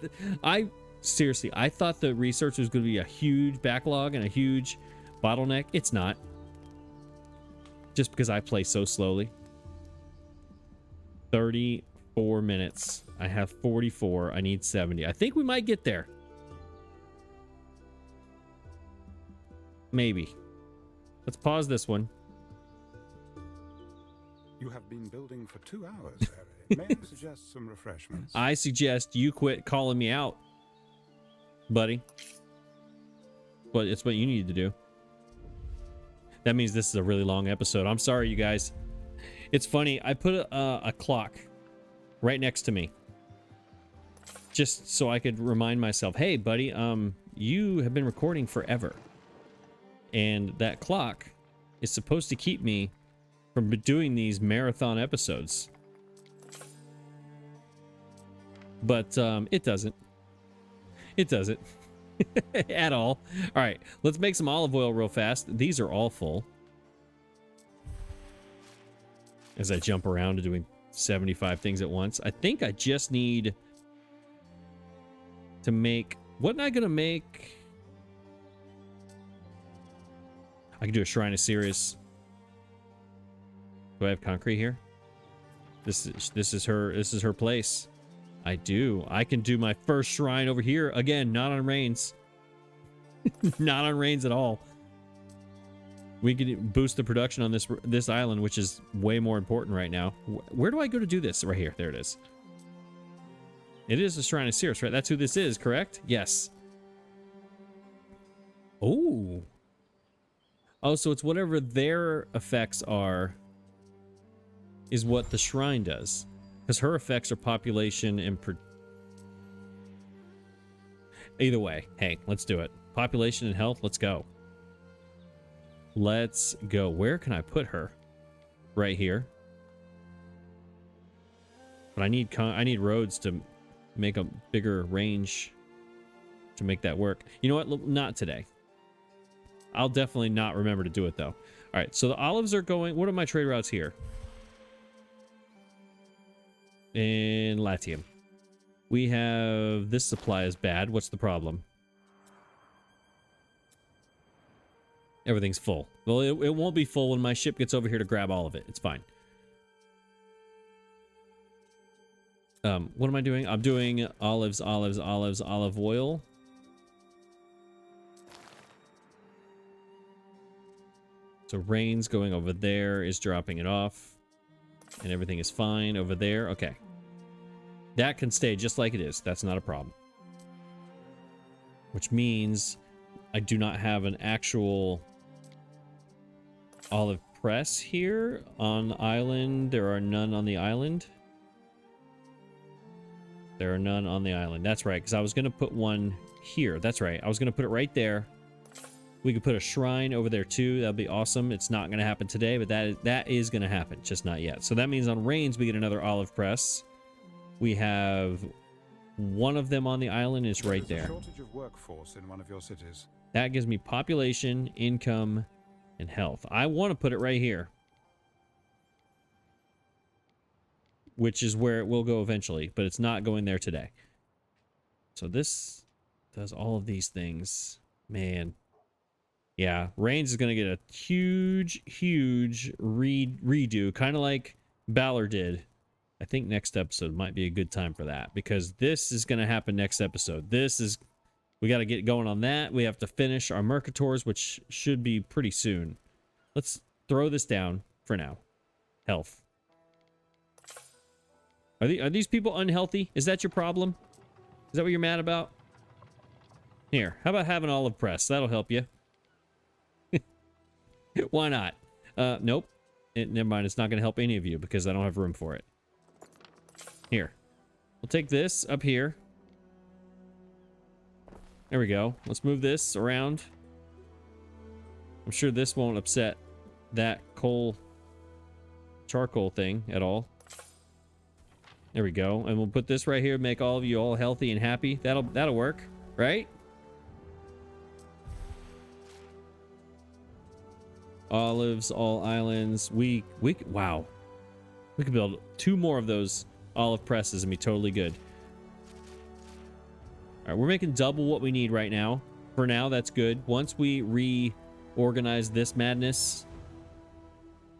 seriously, I thought the research was going to be a huge backlog and a huge bottleneck. It's not. Just because I play so slowly. 34 minutes. I have 44. I need 70. I think we might get there. Maybe. Let's pause this one. You have been building for 2 hours, Harry. May I suggest some refreshments? I suggest you quit calling me out, buddy. But it's what you need to do. That means this is a really long episode. I'm sorry, you guys. It's funny. I put a clock right next to me, just so I could remind myself, hey, buddy, you have been recording forever. And that clock is supposed to keep me from doing these marathon episodes. But it doesn't. It doesn't. At all. All right, let's make some olive oil real fast. These are all full. As I jump around to doing 75 things at once. I think I just need to make... What am I going to make? I can do a Shrine of Sirius. Do I have concrete here? This is her place. I do. I can do my first shrine over here. Again, not on Rains. Not on Rains at all. We can boost the production on this island, which is way more important right now. Where do I go to do this? Right here. There it is. It is a Shrine of Sirius, right? That's who this is, correct? Yes. Oh. Oh, so it's whatever their effects are is what the shrine does. Because her effects are population and... Either way, hey, let's do it. Population and health, let's go. Let's go. Where can I put her? Right here. But I need roads to make a bigger range to make that work. You know what? Not today. I'll definitely not remember to do it, though. All right, so the olives are going... What are my trade routes here? In Latium. We have this supply is bad. What's the problem? Everything's full. Well, it won't be full when my ship gets over here to grab all of it. It's fine. What am I doing? I'm doing olive oil. So rain's going over there, is dropping it off. And everything is fine over there. Okay. That can stay just like it is. That's not a problem. Which means I do not have an actual olive press here on the island. There are none on the island. There are none on the island. That's right, because I was going to put one here. That's right. I was going to put it right there. We could put a shrine over there too. That'd be awesome. It's not going to happen today, but that is going to happen, just not yet. So that means on rains we get another olive press. We have one of them on the island is right there. Shortage of workforce in one of your cities. That gives me population, income, and health. I want to put it right here, which is where it will go eventually, but it's not going there today. So this does all of these things. Man. Yeah, Rains is going to get a huge redo, kind of like Balor did. I think next episode might be a good time for that, because this is going to happen next episode. We got to get going on that. We have to finish our Mercators, which should be pretty soon. Let's throw this down for now. Health. Are these people unhealthy? Is that your problem? Is that what you're mad about? Here, how about having olive press? That'll help you. Why not? Nope. Never mind. It's not going to help any of you because I don't have room for it. Here. We'll take this up here. There we go. Let's move this around. I'm sure this won't upset that charcoal thing at all. There we go. And we'll put this right here, make all of you all healthy and happy. That'll work, right? Olives, all islands. Wow. We could build 2 more of those olive presses and be totally good. All right, we're making double what we need right now. For now, that's good. Once we reorganize this madness,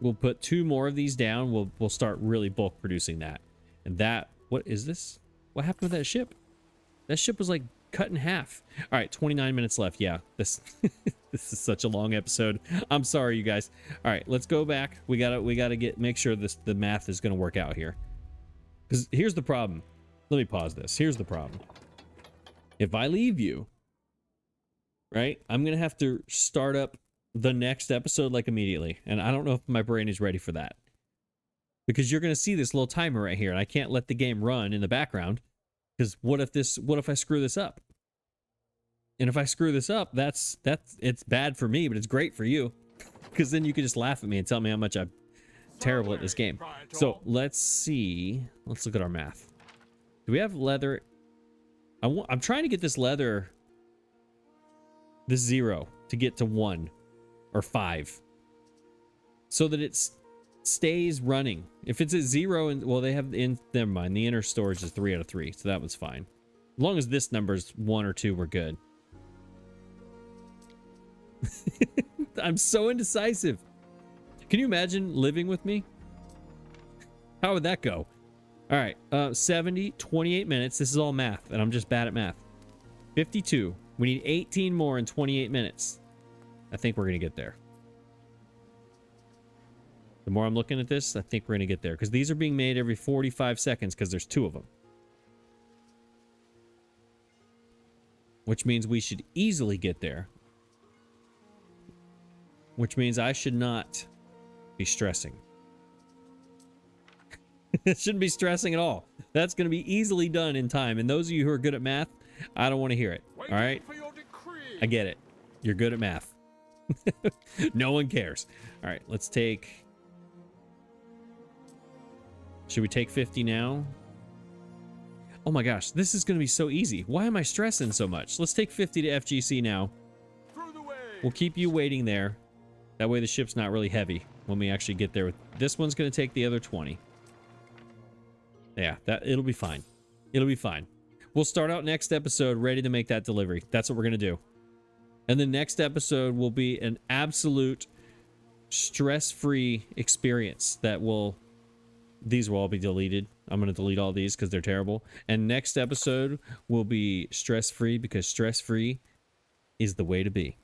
we'll put 2 more of these down. We'll start really bulk producing that. And that, what is this? What happened with that ship? That ship was like cut in half. All right, 29 minutes left. Yeah, this this is such a long episode. I'm sorry, you guys. All right, let's go back. We gotta make sure the math is gonna work out here. Because here's the problem. Let me pause this. Here's the problem. If I leave you, right, I'm gonna have to start up the next episode like immediately, and I don't know if my brain is ready for that. Because you're gonna see this little timer right here, and I can't let the game run in the background. Because what if I screw this up? And if I screw this up, it's bad for me, but it's great for you. Because then you can just laugh at me and tell me how much I'm terrible at this game. So let's see. Let's look at our math. Do we have leather? I'm trying to get this leather, this 0, to get to 1 or 5. So that it stays running. If it's at 0, and well, they have never mind. The inner storage is 3 out of 3, so that was fine. As long as this number's 1 or 2, we're good. I'm so indecisive. Can you imagine living with me? How would that go? All right, 70, 28 minutes. This is all math, and I'm just bad at math. 52. We need 18 more in 28 minutes. I think we're gonna get there. The more I'm looking at this, I think we're gonna get there, because these are being made every 45 seconds because there's 2 of them. Which means we should easily get there. Which means I should not be stressing. It shouldn't be stressing at all. That's going to be easily done in time. And those of you who are good at math, I don't want to hear it. All right? I get it. You're good at math. No one cares. All right, let's take... Should we take 50 now? Oh my gosh, this is going to be so easy. Why am I stressing so much? Let's take 50 to FGC now. We'll keep you waiting there. That way the ship's not really heavy when we actually get there. This one's going to take the other 20. Yeah, it'll be fine. It'll be fine. We'll start out next episode ready to make that delivery. That's what we're going to do. And the next episode will be an absolute stress-free experience that will... These will all be deleted. I'm going to delete all these because they're terrible. And next episode will be stress-free because stress-free is the way to be.